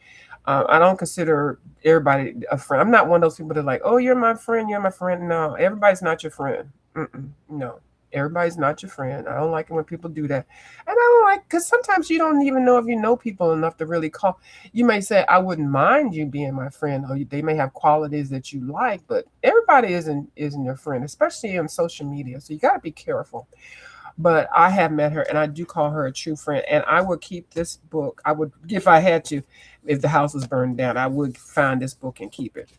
I don't consider everybody a friend. I'm not one of those people that are like, oh, you're my friend, you're my friend. No, everybody's not your friend. No, everybody's not your friend. I don't like it when people do that. And I don't like, because sometimes you don't even know if you know people enough to really call. You may say, I wouldn't mind you being my friend, or they may have qualities that you like, but everybody isn't your friend, especially on social media. So you got to be careful. But I have met her, and I do call her a true friend. And I would keep this book. I would, if I had to, if the house was burned down, I would find this book and keep it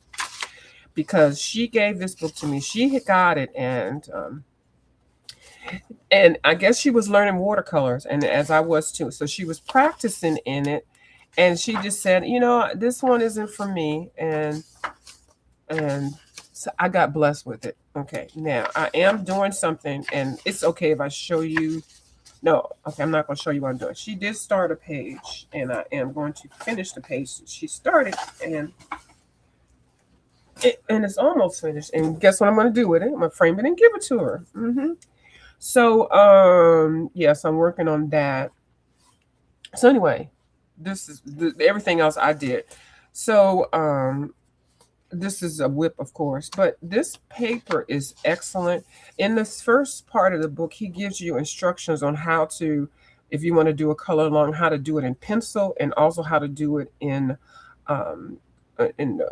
because she gave this book to me. She had got it, and I guess she was learning watercolors, and as I was too. So she was practicing in it, and she just said, this one isn't for me, and so I got blessed with it. Okay, now I am doing something, and it's okay if I show you. No, okay, I'm not going to show you what I'm doing. She did start a page, and I am going to finish the page she started, and it's almost finished. And guess what I'm going to do with it? I'm going to frame it and give it to her. So, yes, I'm working on that. So anyway, this is everything else I did. So, this is a whip, of course, but this paper is excellent. In this first part of the book, he gives you instructions on how to, if you want to do a color along, how to do it in pencil and also how to do it in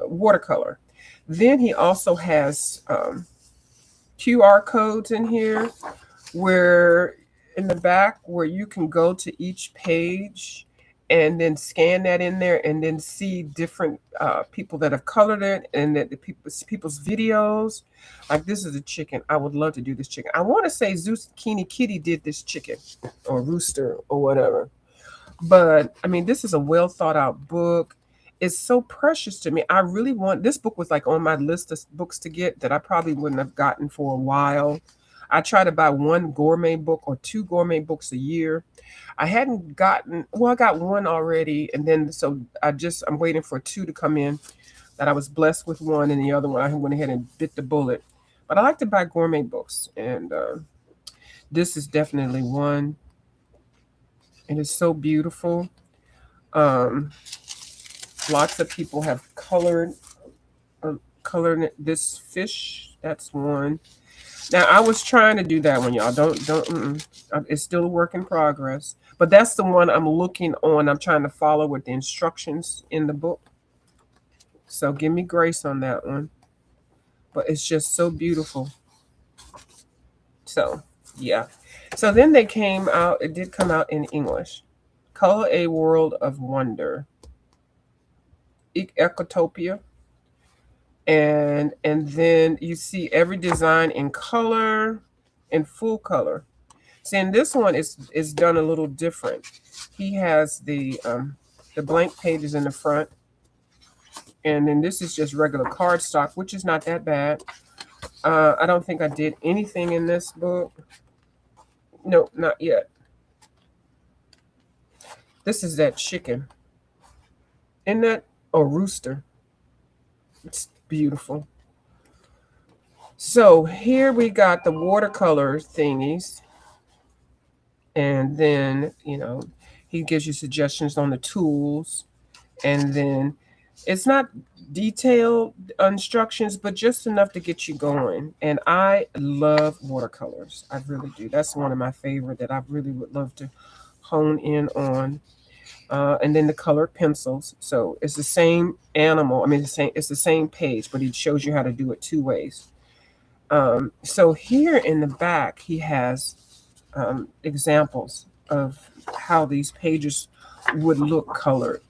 watercolor. Then he also has QR codes in here where in the back where you can go to each page and then scan that in there and then see different people that have colored it and that the people's videos. Like this is a chicken. I would love to do this chicken. I want to say Zucchini Kitty did this chicken or rooster or whatever. But I mean, this is a well thought out book. It's so precious to me. I really want this book was like on my list of books to get that I probably wouldn't have gotten for a while. I try to buy one gourmet book or two gourmet books a year. I hadn't gotten, well, I got one already, and then so I'm waiting for two to come in. That I was blessed with one, and the other one I went ahead and bit the bullet. But I like to buy gourmet books, and this is definitely one. It is so beautiful. Um, Lots of people have colored this fish. That's one. Now I was trying to do that one, y'all. Don't. It's still a work in progress. But that's the one I'm looking on. I'm trying to follow with the instructions in the book. So give me grace on that one. But it's just so beautiful. So yeah. So then they came out, it did come out in English. Color a World of Wonder, Ecotopia. And then you see every design in color, in full color. See, and this one is done a little different. He has the blank pages in the front, and then this is just regular cardstock, which is not that bad. I don't think I did anything in this book. No, not yet. This is that chicken. Isn't that a rooster? It's beautiful. So here we got the watercolor thingies. And then, he gives you suggestions on the tools. And then it's not detailed instructions, but just enough to get you going. And I love watercolors. I really do. That's one of my favorite that I really would love to hone in on. And then the colored pencils. So it's the same animal. I mean, it's the same page, but he shows you how to do it two ways. So here in the back, he has examples of how these pages would look colored.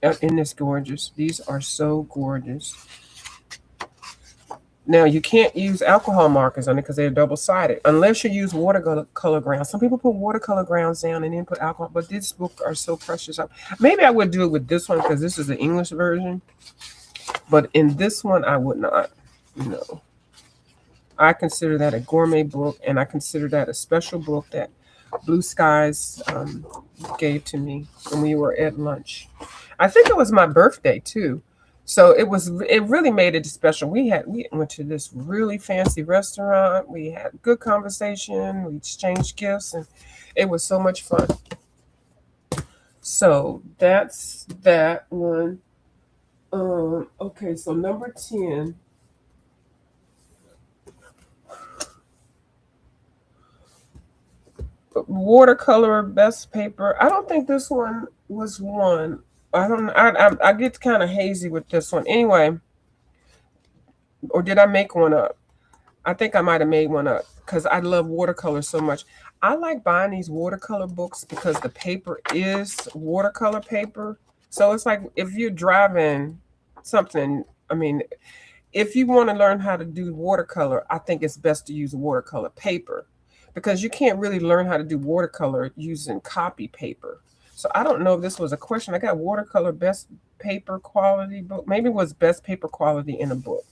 Isn't this gorgeous? These are so gorgeous. Now you can't use alcohol markers on it because they're double-sided unless you use watercolor grounds. Some people put watercolor grounds down and then put alcohol, but these books are so precious. Maybe I would do it with this one because this is the English version, but in this one I would not. I consider that a gourmet book, and I consider that a special book that Blue Skies gave to me when we were at lunch. I think it was my birthday too. So it really made it special. We went to this really fancy restaurant. We had good conversation. We exchanged gifts, and it was so much fun. So that's that one. Okay, so number 10. Watercolor best paper. I don't think this one was one. I don't. I get kind of hazy with this one. Anyway, or did I make one up? I think I might have made one up because I love watercolor so much. I like buying these watercolor books because the paper is watercolor paper. So it's like if you're driving something, I mean, if you want to learn how to do watercolor, I think it's best to use watercolor paper because you can't really learn how to do watercolor using copy paper. So I don't know if this was a question. I got watercolor best paper quality book. Maybe it was best paper quality in a book.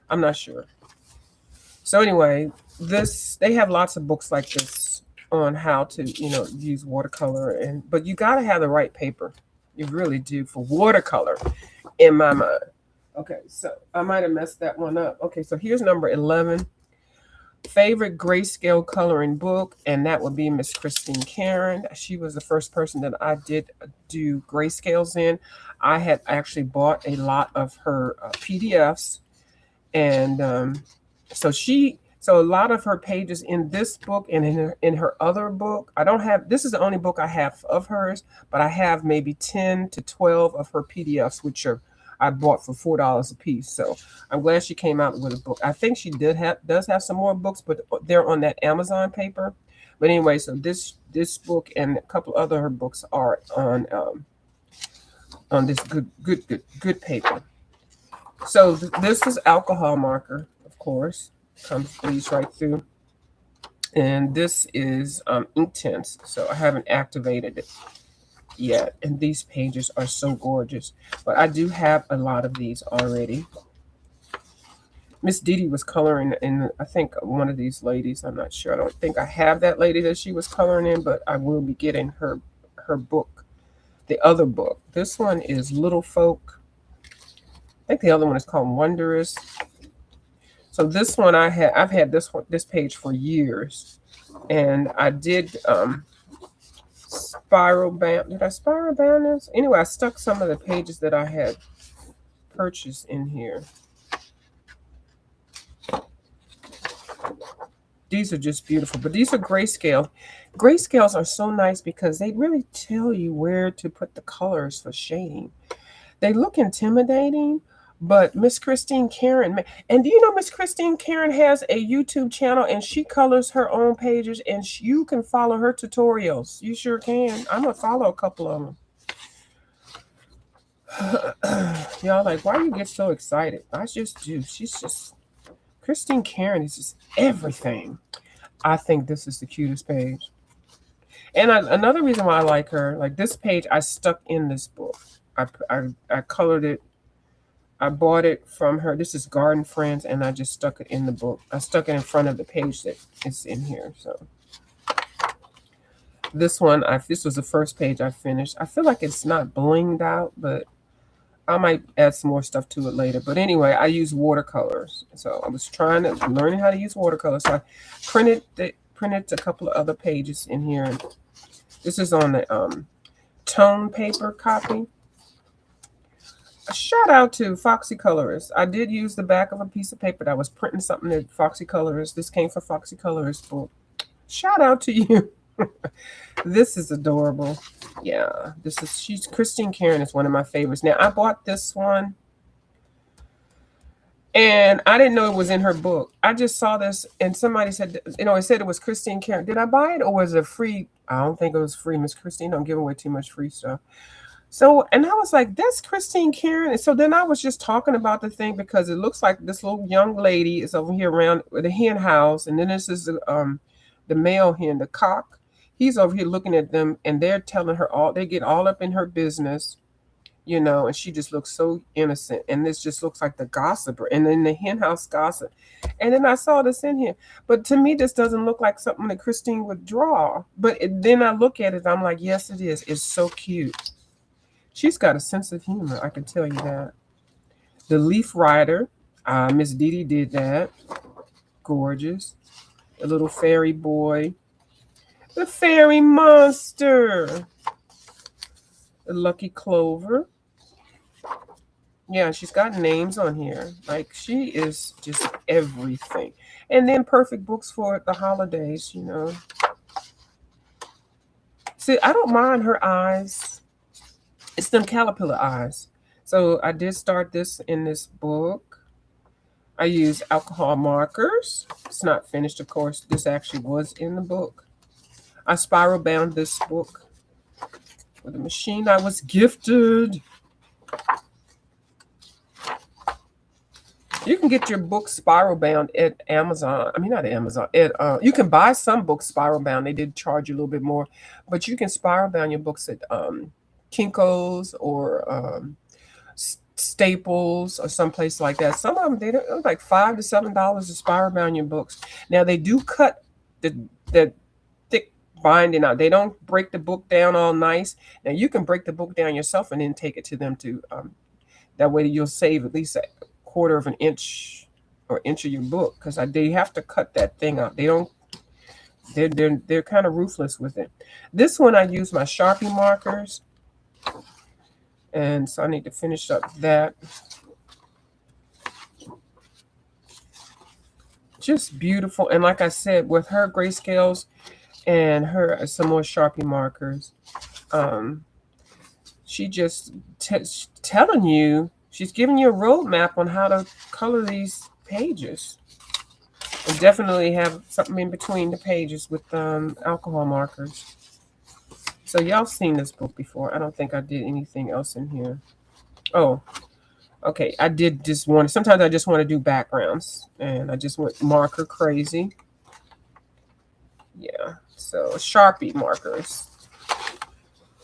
I'm not sure. So anyway, they have lots of books like this on how to, use watercolor, but you got to have the right paper. You really do for watercolor in my mind. Okay, so I might have messed that one up. Okay, so here's number 11. Favorite grayscale coloring book, and that would be Miss Christine Karen. She was the first person that I did do grayscales in. I had actually bought a lot of her PDFs, and so a lot of her pages in this book and in her other book. I don't have, this is the only book I have of hers, but I have maybe 10 to 12 of her PDFs, which I bought for $4 a piece. So I'm glad she came out with a book. I think she does have some more books, but they're on that Amazon paper. But anyway, so this book and a couple other her books are on this good paper. So this is alcohol marker, of course, bleeds right through. And this is Inktense, so I haven't activated it yet. And these pages are so gorgeous. But I do have a lot of these already. Miss Dee was coloring in, I think, one of these ladies. I'm not sure. I don't think I have that lady that she was coloring in, but I will be getting her book. The other book. This one is Little Folk. I think the other one is called Wondrous. So this one I've had this page for years, and I did spiral bound. Did I spiral bound this? Anyway, I stuck some of the pages that I had purchased in here. These are just beautiful, but these are grayscale. Grayscales are so nice because they really tell you where to put the colors for shading. They look intimidating, But Miss Christine Karen, and do you know Miss Christine Karen has a YouTube channel and she colors her own pages and you can follow her tutorials. You sure can. I'm gonna follow a couple of them. Y'all like, why do you get so excited? I just do. She's just Christine Karen is just everything. I think this is the cutest page. And another reason why I like her, like this page, I stuck in this book. I colored it. I bought it from her. This is Garden Friends, and I just stuck it in the book. I stuck it in front of the page that is in here. So this one, this was the first page I finished. I feel like it's not blinged out, but I might add some more stuff to it later. But anyway, I use watercolors. So I was learning how to use watercolors. So I printed a couple of other pages in here. And this is on the tone paper copy. A shout out to Foxy Colorist. I did use the back of a piece of paper that I was printing something at Foxy Colorist. This came from Foxy Colorist book. Shout out to you. This is adorable. Yeah, she's Christine Karen is one of my favorites. Now I bought this one and I didn't know it was in her book. I just saw this and somebody said, it said it was Christine Karen. Did I buy it or was it free? I don't think it was free. Miss Christine don't give away too much free stuff. So, and I was like, that's Christine Karen. And so then I was just talking about the thing because it looks like this little young lady is over here around the hen house. And then this is the male hen, the cock. He's over here looking at them and they're telling her they get all up in her business, and she just looks so innocent. And this just looks like the gossiper. And then the hen house gossip. And then I saw this in here. But to me, this doesn't look like something that Christine would draw. But then I look at it, I'm like, yes, it is. It's so cute. She's got a sense of humor, I can tell you that. The Leaf Rider, Miss Dee did that. Gorgeous. The little fairy boy. The fairy monster. The Lucky Clover. Yeah, she's got names on here. Like, she is just everything. And then perfect books for the holidays, See, I don't mind her eyes. It's them caterpillar eyes. So I did start this in this book. I use alcohol markers. It's not finished, of course. This actually was in the book. I spiral bound this book with a machine I was gifted. You can get your book spiral bound at Amazon. I mean, not Amazon. You can buy some books spiral bound. They did charge you a little bit more. But you can spiral bound your books at Kinko's or Staples or someplace like that. Some of them, they're like $5 to $7 to spiral bound your books. Now, they do cut the thick binding out. They don't break the book down all nice. Now, you can break the book down yourself and then take it to them to, that way you'll save at least a quarter of an inch or inch of your book because they have to cut that thing out. They don't, they're kind of ruthless with it. This one, I use my Sharpie markers. And so I need to finish up that. Just beautiful. And like I said, with her grayscales and her some more Sharpie markers, she just telling you, she's giving you a roadmap on how to color these pages. And definitely have something in between the pages with alcohol markers. So y'all seen this book before. I don't think I did anything else in here. Oh, okay. I did just sometimes I just want to do backgrounds. And I just went marker crazy. Yeah. So Sharpie markers.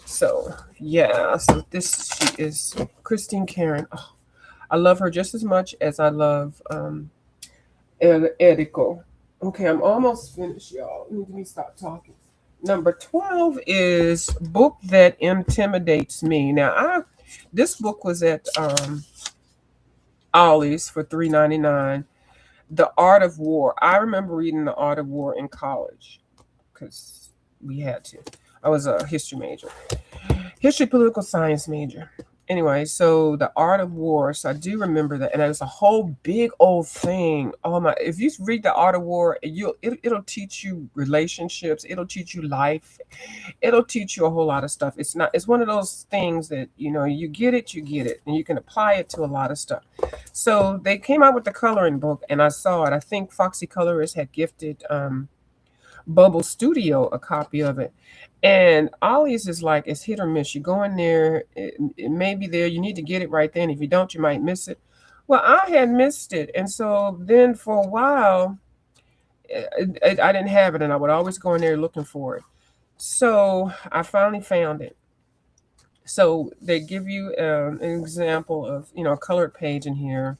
So, yeah. So she is Christine Karen. Oh, I love her just as much as I love Eriko. Okay, I'm almost finished, y'all. Let me stop talking. Number 12 is Book That Intimidates Me. Now, this book was at Ollie's for $3.99. The Art of War. I remember reading The Art of War in college because we had to. I was a history major. History political science major. Anyway, so the Art of War. So I do remember that, and it's a whole big old thing. Oh my! If you read the Art of War, it'll teach you relationships. It'll teach you life. It'll teach you a whole lot of stuff. It's not. It's one of those things that you get it, and you can apply it to a lot of stuff. So they came out with the coloring book, and I saw it. I think Foxy Colorist had gifted Bubble Studio a copy of it. And Ollie's is like it's hit or miss. You go in there, it may be there. You need to get it right then. If you don't, you might miss it. Well, I had missed it, and so then for a while, I didn't have it, and I would always go in there looking for it. So I finally found it. So they give you an example of a colored page in here,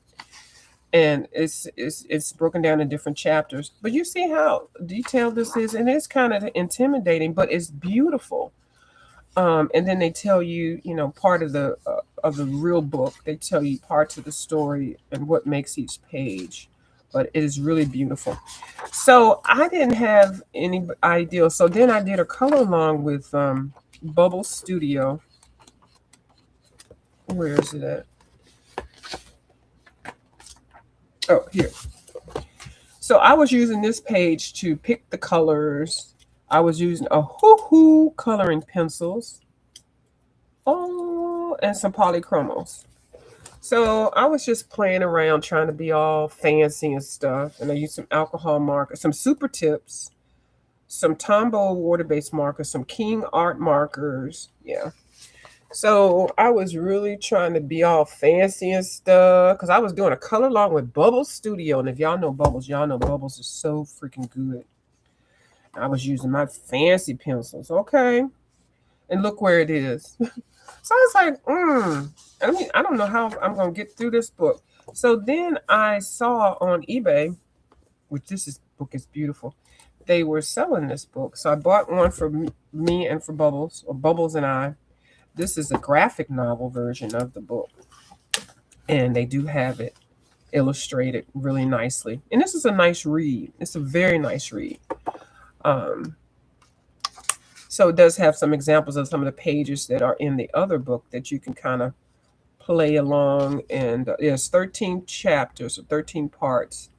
and it's broken down in different chapters. But you see how detailed this is, and it's kind of intimidating, but it's beautiful. And then they tell you, part of the real book. They tell you parts of the story and what makes each page. But it is really beautiful. So I didn't have any idea. So then I did a color along with Bubble Studio. Where is it at? Oh, here. So I was using this page to pick the colors. I was using a hoo-hoo coloring pencils. Oh, and some polychromos. So I was just playing around trying to be all fancy and stuff. And I used some alcohol markers, some super tips, some Tombow water-based markers, some King art markers. Yeah. So I was really trying to be all fancy and stuff because I was doing a color along with Bubbles Studio. And if y'all know Bubbles is so freaking good. I was using my fancy pencils. Okay. And look where it is. So I was like, I mean, I don't know how I'm going to get through this book. So then I saw on eBay, which book is beautiful. They were selling this book. So I bought one for me and for Bubbles, or Bubbles and I. This is a graphic novel version of the book. And they do have it illustrated really nicely. And this is a nice read. It's a very nice read. So it does have some examples of some of the pages that are in the other book that you can kind of play along. And there's 13 chapters or 13 parts.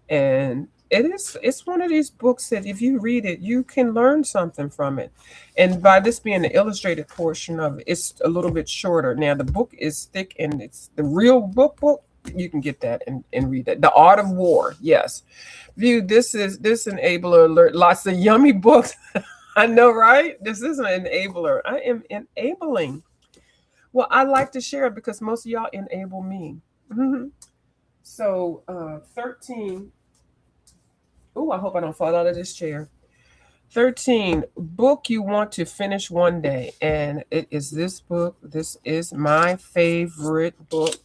And it's one of these books that if you read it, you can learn something from it. And by this being the illustrated portion of it, it's a little bit shorter. Now the book is thick and it's the real book. You can get that and read that. The Art of War, yes. View, this enabler alert. Lots of yummy books. I know, right? This is an enabler. I am enabling. Well, I like to share it because most of y'all enable me. So 13. Oh, I hope I don't fall out of this chair. 13, book you want to finish one day. And it is this book. This is my favorite book.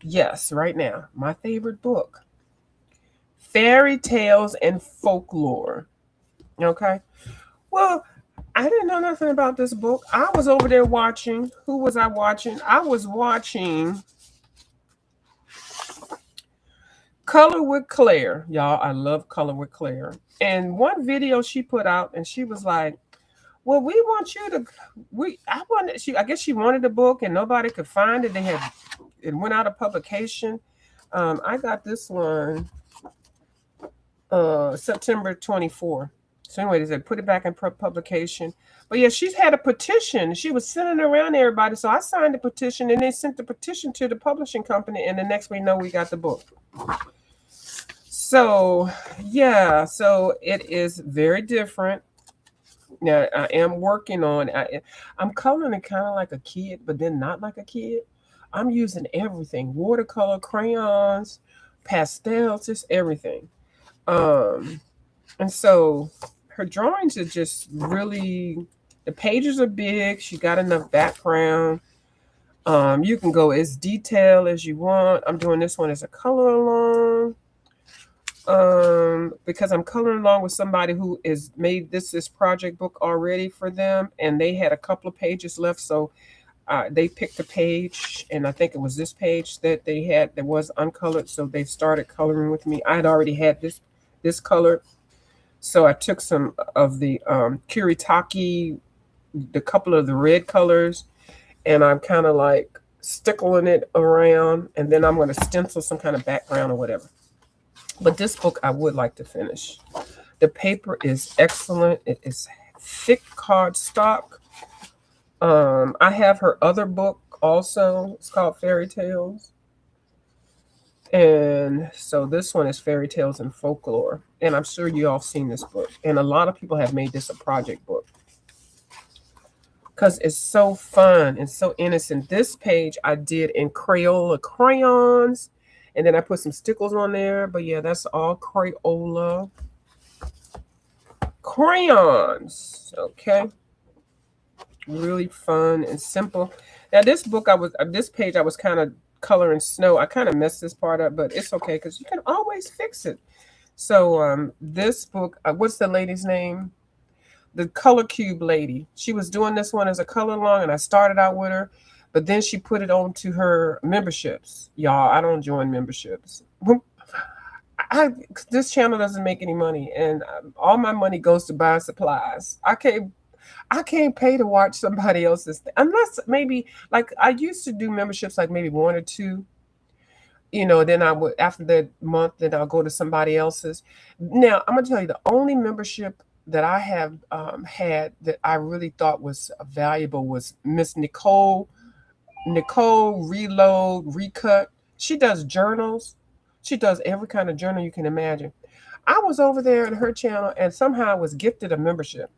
Yes, right now. My favorite book. Fairy Tales and Folklore. Okay. Well, I didn't know nothing about this book. I was over there watching. Who was I watching? I was watching Color with Claire. Y'all, I love Color with Claire. And one video she put out, and she was like, well, we want you to, I guess she wanted the book and nobody could find it. It went out of publication. I got this one September 24. So anyway, they said put it back in publication. But yeah, she's had a petition. She was sending it around to everybody. So I signed the petition and they sent the petition to the publishing company. And the next we know, we got the book. So yeah, so it is very different. Now I am working on, I'm coloring it kind of like a kid, but then not like a kid. I'm using everything, watercolor, crayons, pastels, just everything. And so her drawings are just really, the pages are big. She got enough background. You can go as detailed as you want. I'm doing this one as a color along. Because I'm coloring along with somebody who is made this project book already for them, and they had a couple of pages left. So they picked a page, and I think it was this page that they had that was uncolored. So they started coloring with me. I had already had this color. So I took some of the Kuritake, the couple of the red colors, and I'm kind of like stickling it around, and then I'm going to stencil some kind of background or whatever. But this book I would like to finish. The paper is excellent. It is thick cardstock. I have her other book also. It's called Fairy Tales. And so this one is Fairy Tales and Folklore. And I'm sure you all seen this book. And a lot of people have made this a project book because it's so fun and so innocent. This page I did in Crayola crayons. And then I put some stickles on there. But yeah, that's all Crayola crayons. Okay. Really fun and simple. Now this page I was kind of coloring snow. I kind of messed this part up, but it's okay because you can always fix it. So this book, what's the lady's name? The Color Cube lady. She was doing this one as a color along, and I started out with her, but then she put it on to her memberships. Y'all, I don't join memberships. I this channel doesn't make any money, and all my money goes to buy supplies. I can't pay to watch somebody else's unless maybe like I used to do memberships like maybe one or two. Then I would after the month, then I'll go to somebody else's. Now I'm gonna tell you the only membership that I have had that I really thought was valuable was Miss Nicole Reload Recut. She does journals. She does every kind of journal you can imagine. I was over there at her channel and somehow I was gifted a membership.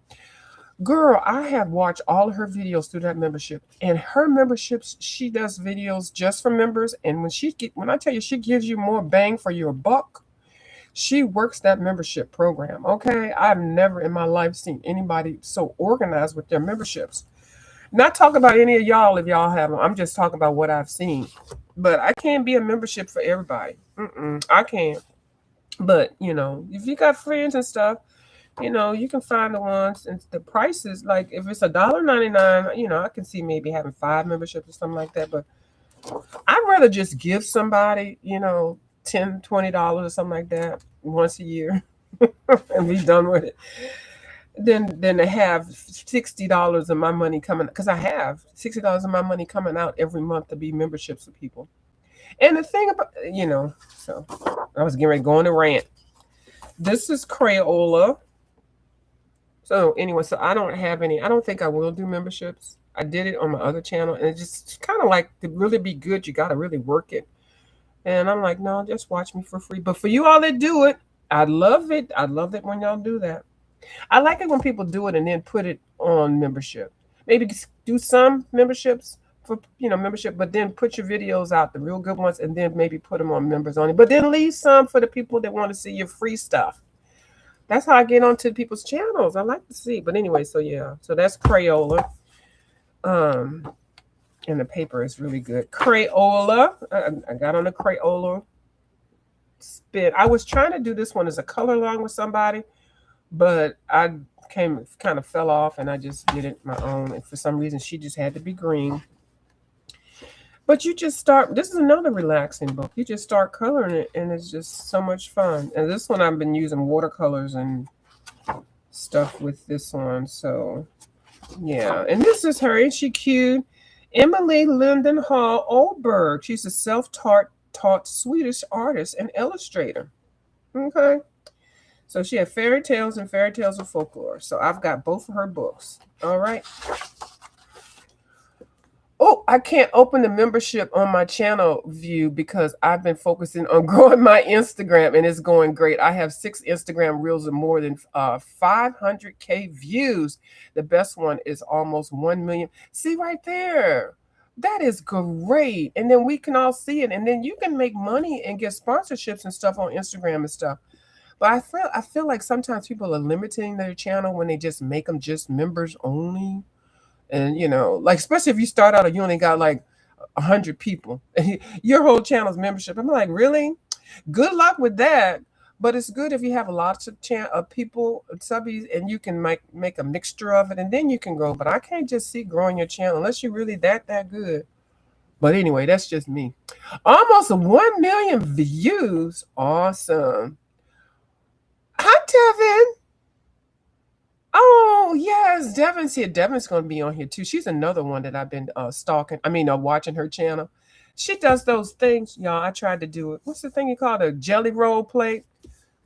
Girl, I have watched all of her videos through that membership. And her memberships, she does videos just for members. And when I tell you she gives you more bang for your buck, she works that membership program. Okay. I've never in my life seen anybody so organized with their memberships. Not talk about any of y'all if y'all have them. I'm just talking about what I've seen. But I can't be a membership for everybody. I can't. But if you got friends and stuff, you can find the ones and the prices. Like if it's $1.99, I can see maybe having 5 memberships or something like that. But I'd rather just give somebody, $10, $20 or something like that once a year and be done with it. Than to have $60 of my money coming, because I have $60 of my money coming out every month to be memberships of people. And the thing about so I was getting ready to go on a rant. This is Crayola. So anyway, so I don't have any. I don't think I will do memberships. I did it on my other channel, and it just kind of like to really be good, you got to really work it. And I'm like, no, just watch me for free. But for you all that do it, I love it. I love it when y'all do that. I like it when people do it and then put it on membership. Maybe do some memberships for membership, but then put your videos out, the real good ones, and then maybe put them on members only. But then leave some for the people that want to see your free stuff. That's how I get onto people's channels. I like to see. But anyway, so yeah. So that's Crayola. And the paper is really good. Crayola. I got on the Crayola spin. I was trying to do this one as a color along with somebody, but I kind of fell off and I just did it my own. And for some reason, she just had to be green. But you just start. This is another relaxing book. You just start coloring it, and it's just so much fun. And this one I've been using watercolors and stuff with this one. So yeah. And this is her. Ain't she cute? Emily Lindenhall Oldberg. She's a self-taught Swedish artist and illustrator. Okay. So she had Fairy Tales and Fairy Tales of Folklore. So I've got both of her books. All right. Oh, I can't open the membership on my channel view because I've been focusing on growing my Instagram and it's going great. I have 6 Instagram reels of more than 500K views. The best one is almost 1 million. See right there. That is great. And then we can all see it. And then you can make money and get sponsorships and stuff on Instagram and stuff. But I feel like sometimes people are limiting their channel when they just make them just members only. And like especially if you start out and you only got like 100 people, your whole channel's membership. I'm like, really? Good luck with that. But it's good if you have lots of people, subbies, and you can make a mixture of it, and then you can grow. But I can't just see growing your channel unless you're really that good. But anyway, that's just me. Almost 1 million views. Awesome. Hi, Tevin. Oh, Oh yes, Devin's here. Devin's gonna be on here too. She's another one that I've been stalking. I mean, watching her channel. She does those things, y'all. I tried to do it. What's the thing you call it? A jelly roll plate?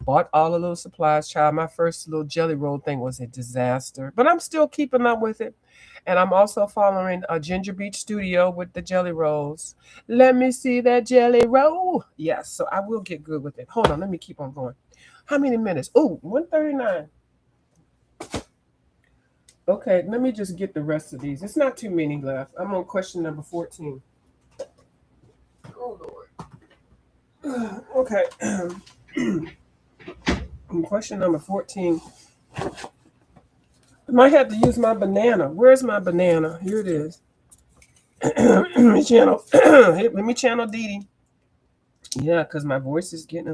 Bought all the little supplies, child. My first little jelly roll thing was a disaster, but I'm still keeping up with it. And I'm also following a Ginger Beach Studio with the jelly rolls. Let me see that jelly roll. Yes, so I will get good with it. Hold on, let me keep on going. How many minutes? Oh, 139. Okay, let me just get the rest of these. It's not too many left. I'm on question number 14. Oh, Lord. Okay. Question number 14. I might have to use my banana. Where's my banana? Here it is. Let me channel. Let me channel Dee Dee. Yeah, because my voice is getting a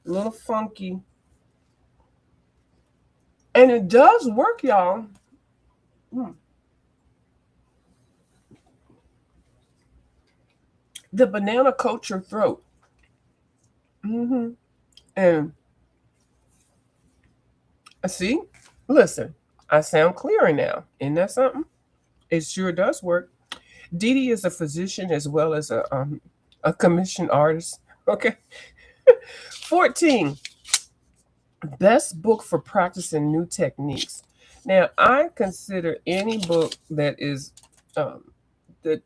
little funky. And it does work, y'all. The banana coats your throat. And see, listen, I sound clearer now. Isn't that something? It sure does work. Dee Dee is a physician as well as a commissioned artist. Okay. 14. Best book for practicing new techniques. Now, I consider any book that is that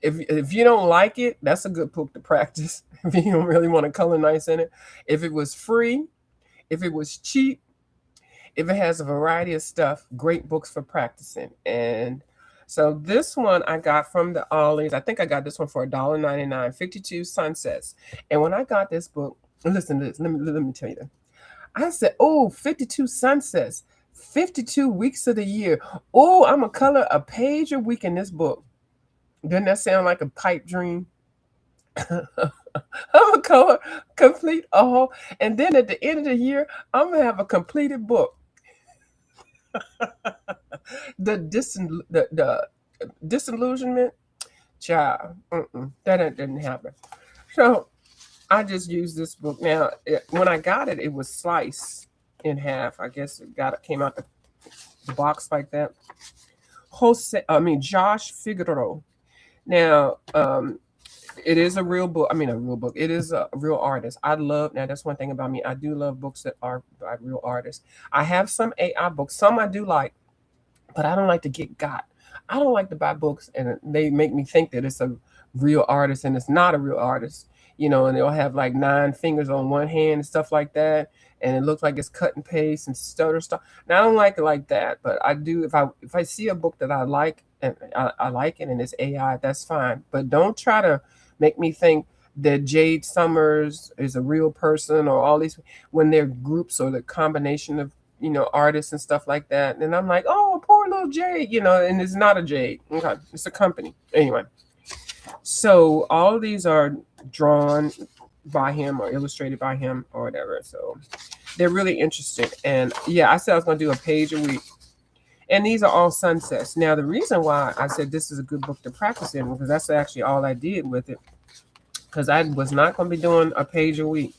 if you don't like it, that's a good book to practice. If you don't really want to color nice in it, if it was free, if it was cheap, if it has a variety of stuff, great books for practicing. And so this one I got from the Ollie's. I think I got this one for $1.99, 52 Sunsets. And when I got this book, listen to this. Let me tell you that. I said, oh, 52 sunsets, 52 weeks of the year. Oh, I'm going to color a page a week in this book. Doesn't that sound like a pipe dream? I'm going to color complete a whole. And then at the end of the year, I'm going to have a completed book. the disillusionment, child, that didn't happen. So I just used this book. Now, when I got it, it was sliced in half. I guess it came out the box like that. Josh Figueroa. Now, it is a real book. I mean, a real book. It is a real artist. Now that's one thing about me. I do love books that are by real artists. I have some AI books. Some I do like, but I don't like to get got. I don't like to buy books and they make me think that it's a real artist and it's not a real artist. And they'll have like 9 fingers on one hand and stuff like that, and it looks like it's cut and paste and stutter stuff. Now I don't like it like that, but I do if I see a book that I like and I like it and it's AI, that's fine. But don't try to make me think that Jade Summers is a real person or all these when they're groups or the combination of artists and stuff like that. And I'm like, oh, poor little Jade, and it's not a Jade. Okay, it's a company anyway. So all of these are drawn by him or illustrated by him or whatever. So they're really interesting. And yeah, I said I was going to do a page a week. And these are all sunsets. Now, the reason why I said this is a good book to practice in, because that's actually all I did with it, because I was not going to be doing a page a week.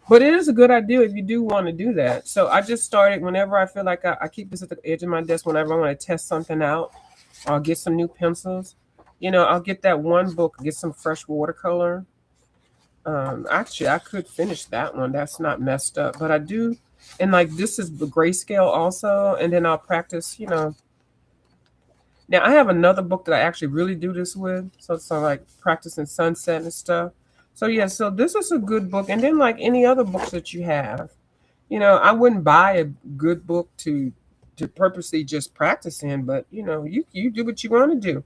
But it is a good idea if you do want to do that. So I just started whenever I feel like I keep this at the edge of my desk whenever I want to test something out or get some new pencils. I'll get that one book, get some fresh watercolor. Actually, I could finish that one. That's not messed up. But I do, and like this is the grayscale also. And then I'll practice, Now I have another book that I actually really do this with. So it's like practicing sunset and stuff. So yeah, so this is a good book. And then like any other books that you have, I wouldn't buy a good book to purposely just practice in, but you do what you want to do.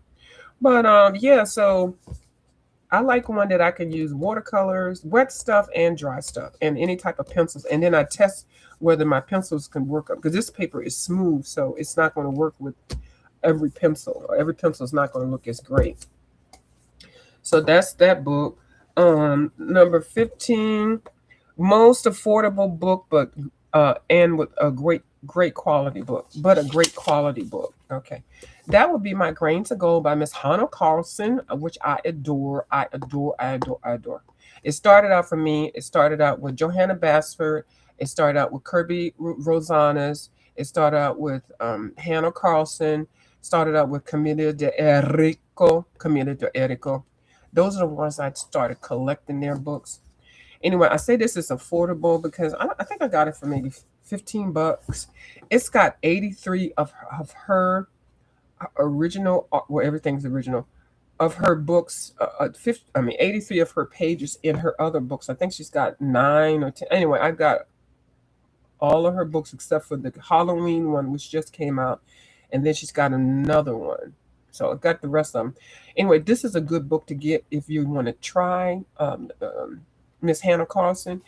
But yeah, so I like one that I can use watercolors, wet stuff, and dry stuff, and any type of pencils. And then I test whether my pencils can work up, because this paper is smooth, so it's not going to work with every pencil. Or every pencil is not going to look as great. So that's that book. Number 15, most affordable book, but and with a great quality book, but a great quality book. Okay. That would be My Grain to Gold by Miss Hannah Carlson, which I adore. I adore. It started out for me. It started out with Johanna Basford. It started out with Kirby Rosanas. It started out with Hannah Carlson, started out with Camila de Erico. Those are the ones I started collecting their books. Anyway, I say this is affordable because I think I got it for maybe 15 bucks. It's got 83 of her original, well, everything's original, of her books, 83 of her pages in her other books. I think she's got 9 or 10. Anyway, I got all of her books except for the Halloween one, which just came out, and then she's got another one. So I got the rest of them. Anyway, this is a good book to get if you want to try Miss Hannah Carlson,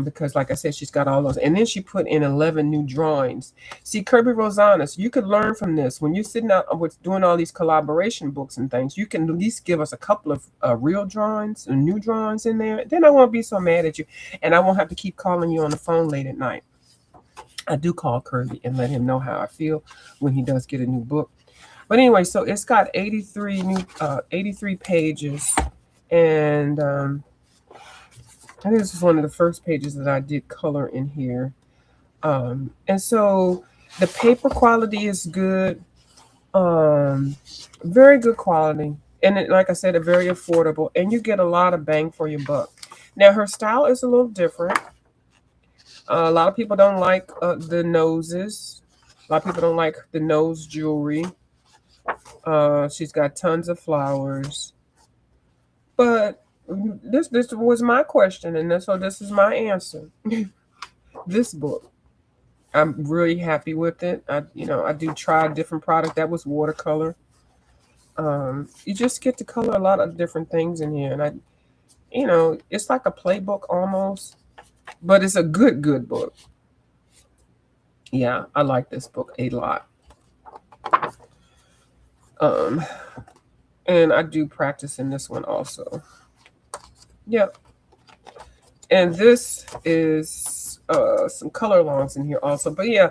because, like I said, she's got all those. And then she put in 11 new drawings. See, Kirby Rosanas, you could learn from this. When you're sitting out with doing all these collaboration books and things, you can at least give us a couple of real drawings and new drawings in there. Then I won't be so mad at you, and I won't have to keep calling you on the phone late at night. I do call Kirby and let him know how I feel when he does get a new book. But anyway, so it's got 83 pages, and I think this is one of the first pages that I did color in here. And so the paper quality is good, um, very good quality, and like I said, it's very affordable, and you get a lot of bang for your buck. Now her style is a little different. A lot of people don't like the noses. A lot of people don't like the nose jewelry. She's got tons of flowers. But this was my question, and so this is my answer. This book, I'm really happy with it. I do try a different product that was watercolor. You just get to color a lot of different things in here, and it's like a playbook almost, but it's a good book. Yeah, I like this book a lot. Um, and I do practice in this one also. Yep. And this is some color alongs in here also. But yeah,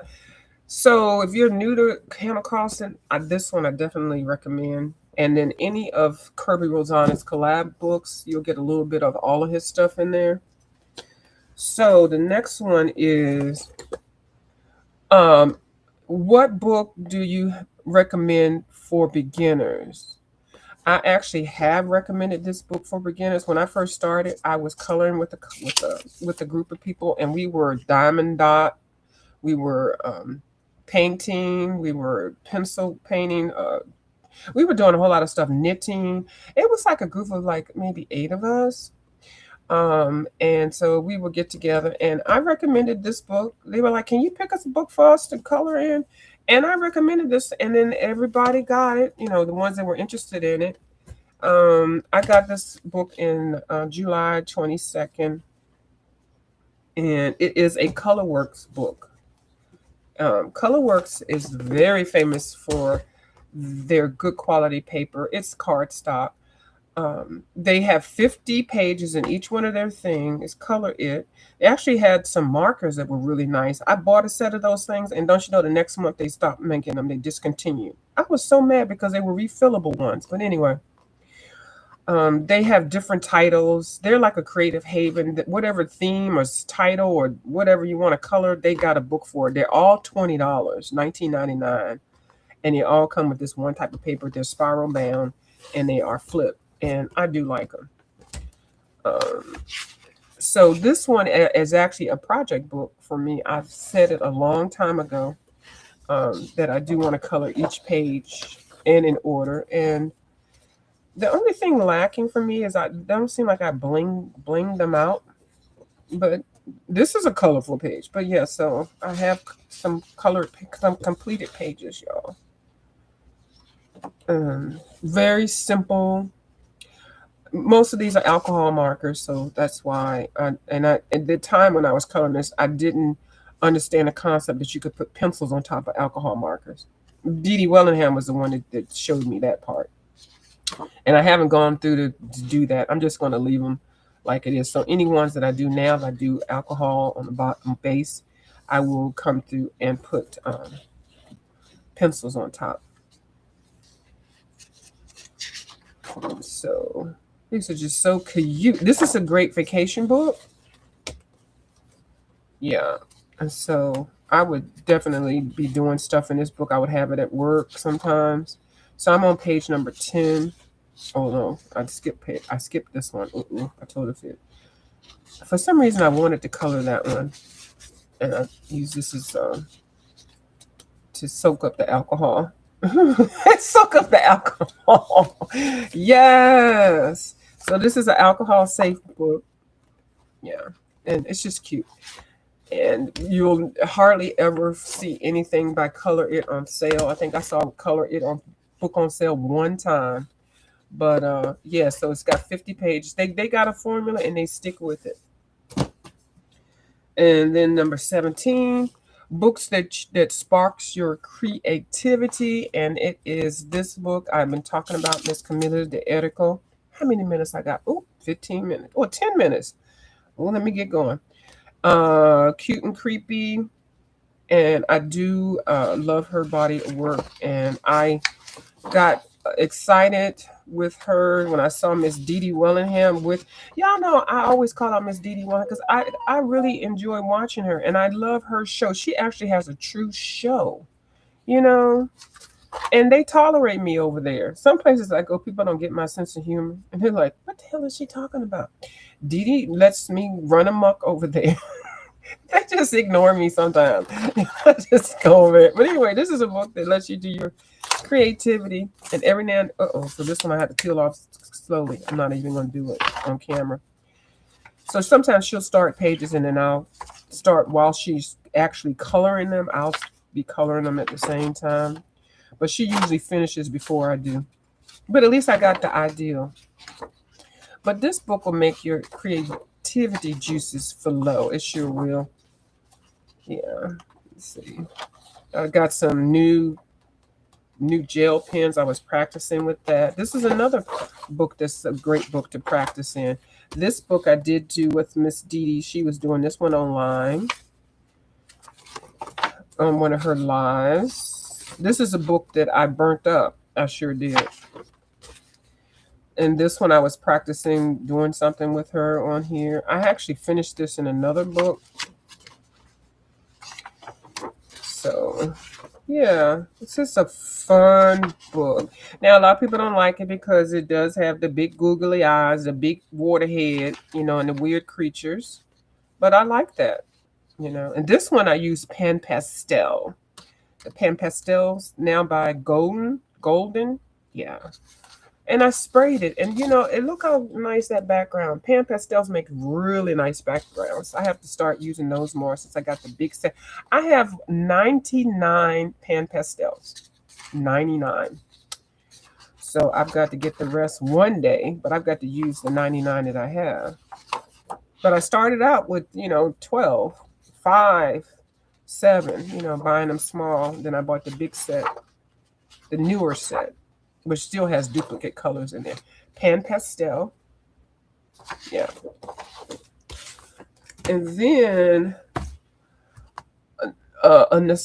so if you're new to Hannah Carlson, this one I definitely recommend. And then any of Kirby Rosanes collab books, you'll get a little bit of all of his stuff in there. So the next one is, what book do you recommend for beginners? I actually have recommended this book for beginners. When I first started, I was coloring with a group of people, and we were diamond dot, we were painting, we were pencil painting, we were doing a whole lot of stuff, knitting. It was like a group of like maybe 8 of us. And so we would get together, and I recommended this book. They were like, "Can you pick us a book for us to color in?" And I recommended this, and then everybody got it. The ones that were interested in it. I got this book in July 22nd, and it is a ColorWorks book. ColorWorks is very famous for their good quality paper. It's cardstock. They have 50 pages in each one of their things. Color It. They actually had some markers that were really nice. I bought a set of those things, and don't you know, the next month they stopped making them. They discontinued. I was so mad because they were refillable ones. But anyway, they have different titles. They're like a creative haven. That whatever theme or title or whatever you want to color, they got a book for it. They're all $20, $19.99, and they all come with this one type of paper. They're spiral bound, and they are flipped, and I do like them. So this one is actually a project book for me. I've said it a long time ago, that I do want to color each page in order, and the only thing lacking for me is I don't seem like I bling them out. But this is a colorful page. But yeah, so I have some completed pages, y'all. Very simple. Most of these are alcohol markers, so that's why. At the time when I was coloring this, I didn't understand the concept that you could put pencils on top of alcohol markers. Dee Dee Wellingham was the one that showed me that part. And I haven't gone through to do that. I'm just going to leave them like it is. So any ones that I do now, if I do alcohol on the bottom base, I will come through and put pencils on top. So these are just so cute. This is a great vacation book. Yeah. And so I would definitely be doing stuff in this book. I would have it at work sometimes. So I'm on page number 10. Oh no, I skipped this one. I told it. For some reason, I wanted to color that one, and I use this as to soak up the alcohol. Soak up the alcohol. Yes. So this is an alcohol safe book. Yeah, and it's just cute. And you'll hardly ever see anything by Color It on sale. I think I saw Color It on book on sale one time. But yeah, so it's got 50 pages. They got a formula and they stick with it. And then number 17, books that sparks your creativity. And it is this book I've been talking about, Miss Camilla de Erico. How many minutes I got? Oh, 15 minutes. Oh, 10 minutes. Well, let me get going. Cute and creepy. And I do love her body of work. And I got excited with her when I saw Miss Dee Dee Wellingham with y'all know I always call out Miss Dee Dee Wellingham because I really enjoy watching her and I love her show. She actually has a true show, you know, and they tolerate me over there. Some places I go, people don't get my sense of humor and they're like, what the hell is she talking about? Dee Dee lets me run amok over there. They just ignore me sometimes. I just go over it. But anyway, this is a book that lets you do your creativity. And every now and so this one I had to peel off slowly. I'm not even going to do it on camera. So sometimes she'll start pages and then I'll start while she's actually coloring them. I'll be coloring them at the same time. But she usually finishes before I do. But at least I got the idea. But this book will make your creativity juices flow. It sure will. Yeah. Let's see. I got some new gel pens. I was practicing with that. This is another book that's a great book to practice in. This book I did do with Miss Dee Dee. She was doing this one online on one of her lives. This is a book that I burnt up. I sure did. And this one I was practicing doing something with her on here. I actually finished this in another book. So yeah, it's just a fun book. Now, a lot of people don't like it because it does have the big googly eyes, the big water head, you know, and the weird creatures. But I like that, you know. And this one I use Pan Pastel. The Pan Pastels now by Golden. Yeah. And I sprayed it. And, you know, it look how nice that background. Pan Pastels make really nice backgrounds. I have to start using those more since I got the big set. I have 99 Pan Pastels. 99. So I've got to get the rest one day, but I've got to use the 99 that I have. But I started out with, you know, 12, 5, 7, you know, buying them small. Then I bought the big set, the newer set, which still has duplicate colors in there. Pan Pastel. Yeah. And then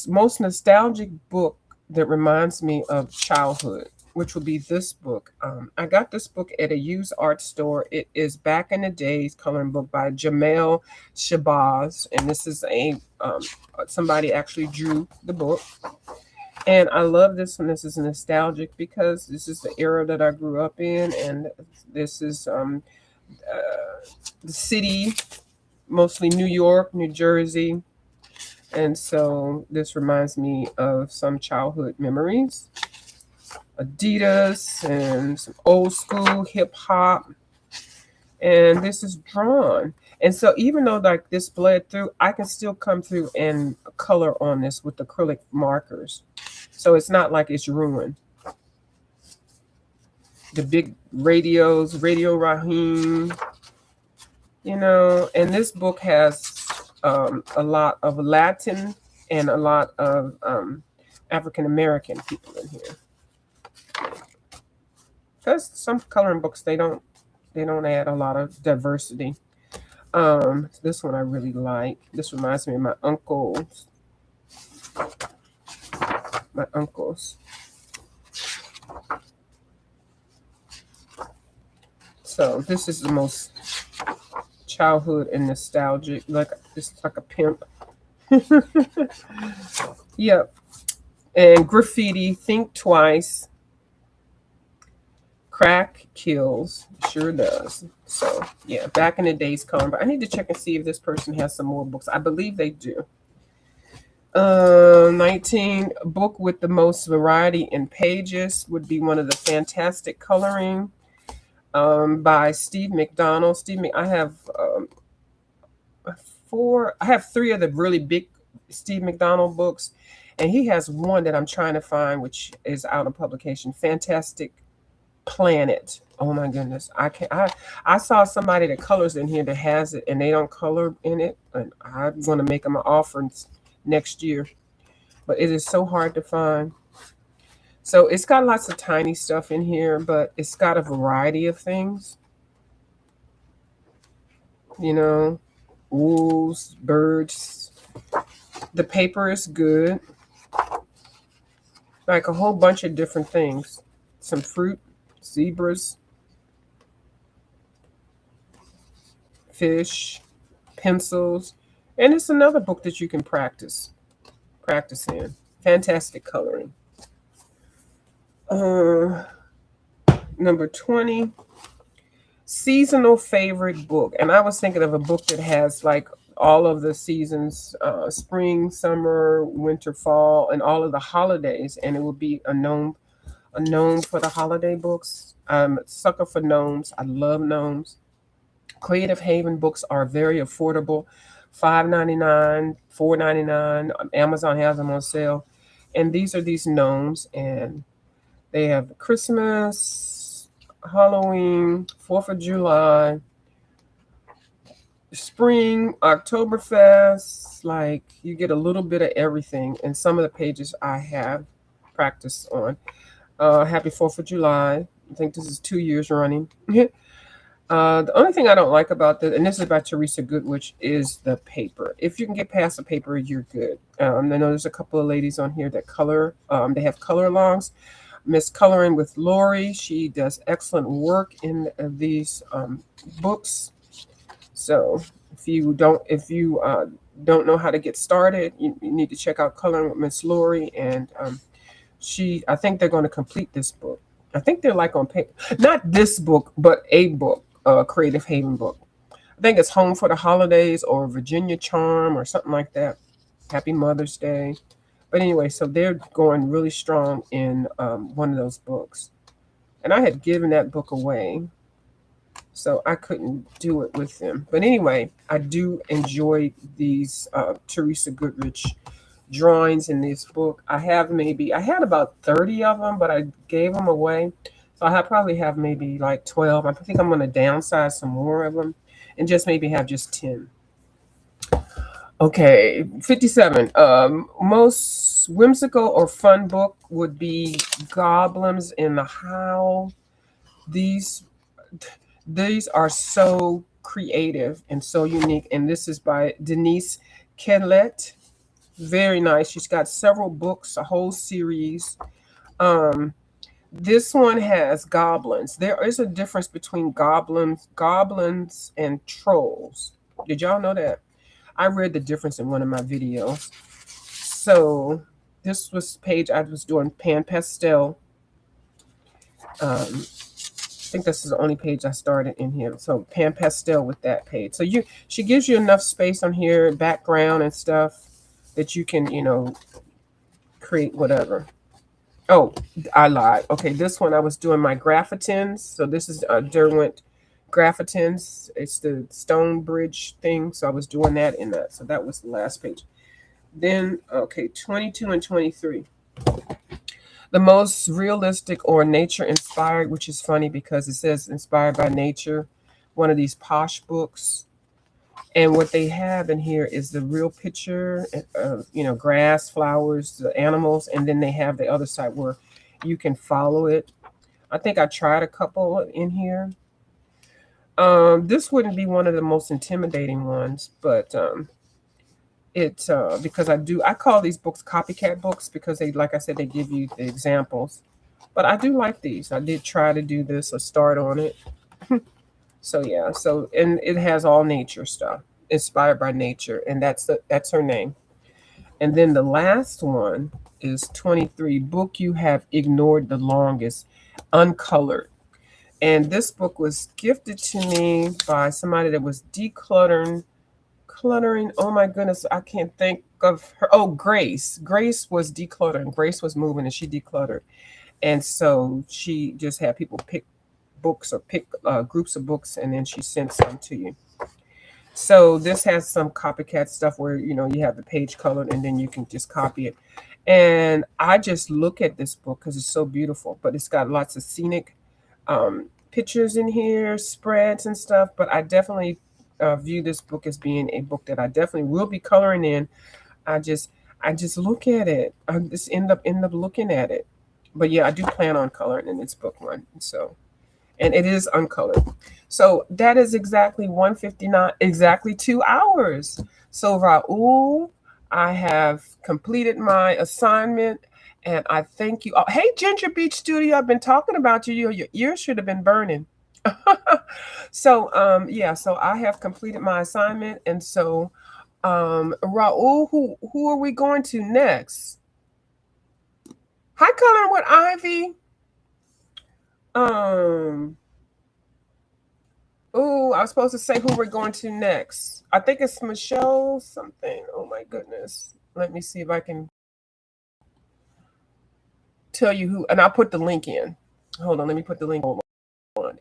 most nostalgic book that reminds me of childhood, which would be this book. I got this book at a used art store. It is Back in the Days coloring book by Jamel Shabazz, and this is a somebody actually drew the book. And I love this one. This is nostalgic because this is the era that I grew up in, and this is the city, mostly New York, New Jersey. And so this reminds me of some childhood memories. Adidas and some old school hip hop. And this is drawn. And so even though like this bled through, I can still come through and color on this with acrylic markers. So it's not like it's ruined. The big radios, Radio Raheem, you know, and this book has a lot of Latin and a lot of African American people in here. Because some coloring books they don't add a lot of diversity. This one I really like. This reminds me of my uncles. My uncles. So this is the most childhood and nostalgic. Like this is like a pimp. Yep. And graffiti, think twice. Crack kills. Sure does. So, yeah, back in the days, Colin. But I need to check and see if this person has some more books. I believe they do. 19, book with the most variety in pages would be one of the fantastic coloring by Steve McDonald. I have I have three of the really big Steve McDonald books, and he has one that I'm trying to find, which is out of publication. Fantastic Planet. Oh my goodness, I can't. I saw somebody that colors in here that has it, and they don't color in it, and I'm going to make them an offer next year. But it is so hard to find. So it's got lots of tiny stuff in here, but it's got a variety of things. You know, wolves, birds. The paper is good. Like a whole bunch of different things. Some fruit, zebras, fish, pencils, and it's another book that you can practice in. Fantastic coloring. Uh, Number 20, seasonal favorite book. And I was thinking of a book that has like all of the seasons, spring, summer, winter, fall, and all of the holidays. And it would be a gnome for the holiday books. I'm a sucker for gnomes. I love gnomes. Creative Haven books are very affordable. $5.99, $4.99. Amazon has them on sale. And these are these gnomes, and they have Christmas, Halloween, 4th of July, spring, Oktoberfest. Like, you get a little bit of everything. And some of the pages I have practiced on. Happy 4th of July. I think this is 2 years running. The only thing I don't like about this, and this is by Teresa Goodwich, is the paper. If you can get past the paper, you're good. I know there's a couple of ladies on here that color. They have color alongs. Miss Coloring with Lori, she does excellent work in these books. So if you don't know how to get started, you need to check out Coloring with Miss Lori, and I think they're going to complete this book. I think they're like on paper, not this book, but a book, a Creative Haven book. I think it's Home for the Holidays or Virginia Charm or something like that. Happy Mother's Day. But anyway, so they're going really strong in one of those books. And I had given that book away, so I couldn't do it with them. But anyway, I do enjoy these Teresa Goodrich drawings in this book. I had about 30 of them, but I gave them away. So probably have maybe like 12. I think I'm going to downsize some more of them and just maybe have just 10. Okay, 57. Most whimsical or fun book would be Goblins in the Howl. These these are so creative and so unique. And this is by Denise Kedlet. Very nice. She's got several books, a whole series. Um, this one has goblins. There is a difference between goblins and trolls. Did y'all know that? I read the difference in one of my videos. So this was page I was doing pan pastel. I think this is the only page I started in here. So pan pastel with that page. So she gives you enough space on here, background and stuff, that you can, create whatever. Oh, I lied. Okay, this one I was doing my graphitins. So this is Derwent graphitins. It's the stone bridge thing. So I was doing that in that. So that was the last page. Then, okay, 22 and 23. The most realistic or nature inspired, which is funny because it says inspired by nature, one of these posh books. And what they have in here is the real picture of, grass, flowers, the animals, and then they have the other side where you can follow it. I think I tried a couple in here. This wouldn't be one of the most intimidating ones, but it because I call these books copycat books because they, like I said, they give you the examples. But I do like these. I did try to do this or start on it. So yeah, and it has all nature stuff, inspired by nature, and that's her name. And then the last one is 23, Book You Have Ignored the Longest, Uncolored. And this book was gifted to me by somebody that was cluttering. Oh my goodness, I can't think of her. Oh, Grace. Grace was decluttering. Grace was moving and she decluttered. And so she just had people pick books or pick groups of books, and then she sent some to you. So this has some copycat stuff where you have the page colored and then you can just copy it. And I just look at this book because it's so beautiful, but it's got lots of scenic pictures in here, spreads and stuff. But I definitely view this book as being a book that I definitely will be coloring in. I just I just look at it. I just end up looking at it. But yeah, I do plan on coloring in this book one. So, and it is uncolored. So that is exactly 159, exactly 2 hours. So Raul, I have completed my assignment and I thank you. Oh, hey, Ginger Beach Studio, I've been talking about you. Your ears should have been burning. So yeah, so I have completed my assignment. And so Raul, who are we going to next? Hi, Colin with Ivy. Um, Oh, I was supposed to say who we're going to next. I think it's Michelle something. Oh my goodness. Let me see if I can tell you who, and I'll put the link in. Hold on, let me put the link on.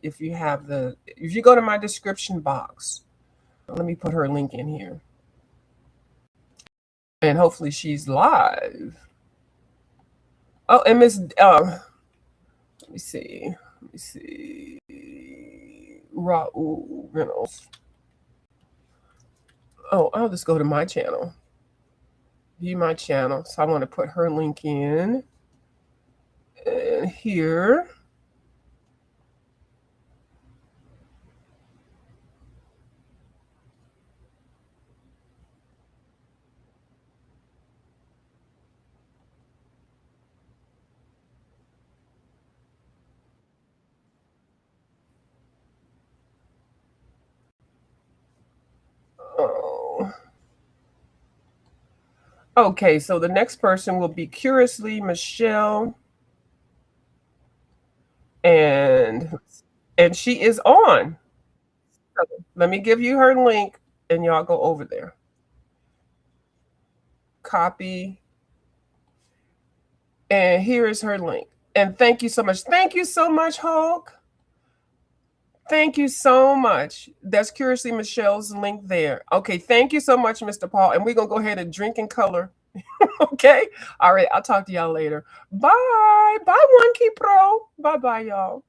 If you go to my description box, let me put her link in here. And hopefully she's live. Oh, and Miss, let me see. Let me see. Raul Reynolds. Oh, I'll just go to my channel. View my channel. So I want to put her link in. And here. Oh. Okay, so the next person will be Curiously Michelle. And she is on. So let me give you her link and y'all go over there. Copy. And here is her link. And thank you so much. Thank you so much, Hulk. Thank you so much. That's Curiously Michelle's link there. Okay, thank you so much, Mr. Paul. And we're going to go ahead and drink in color. Okay? All right, I'll talk to y'all later. Bye. Bye, One Key Pro. Bye-bye, y'all.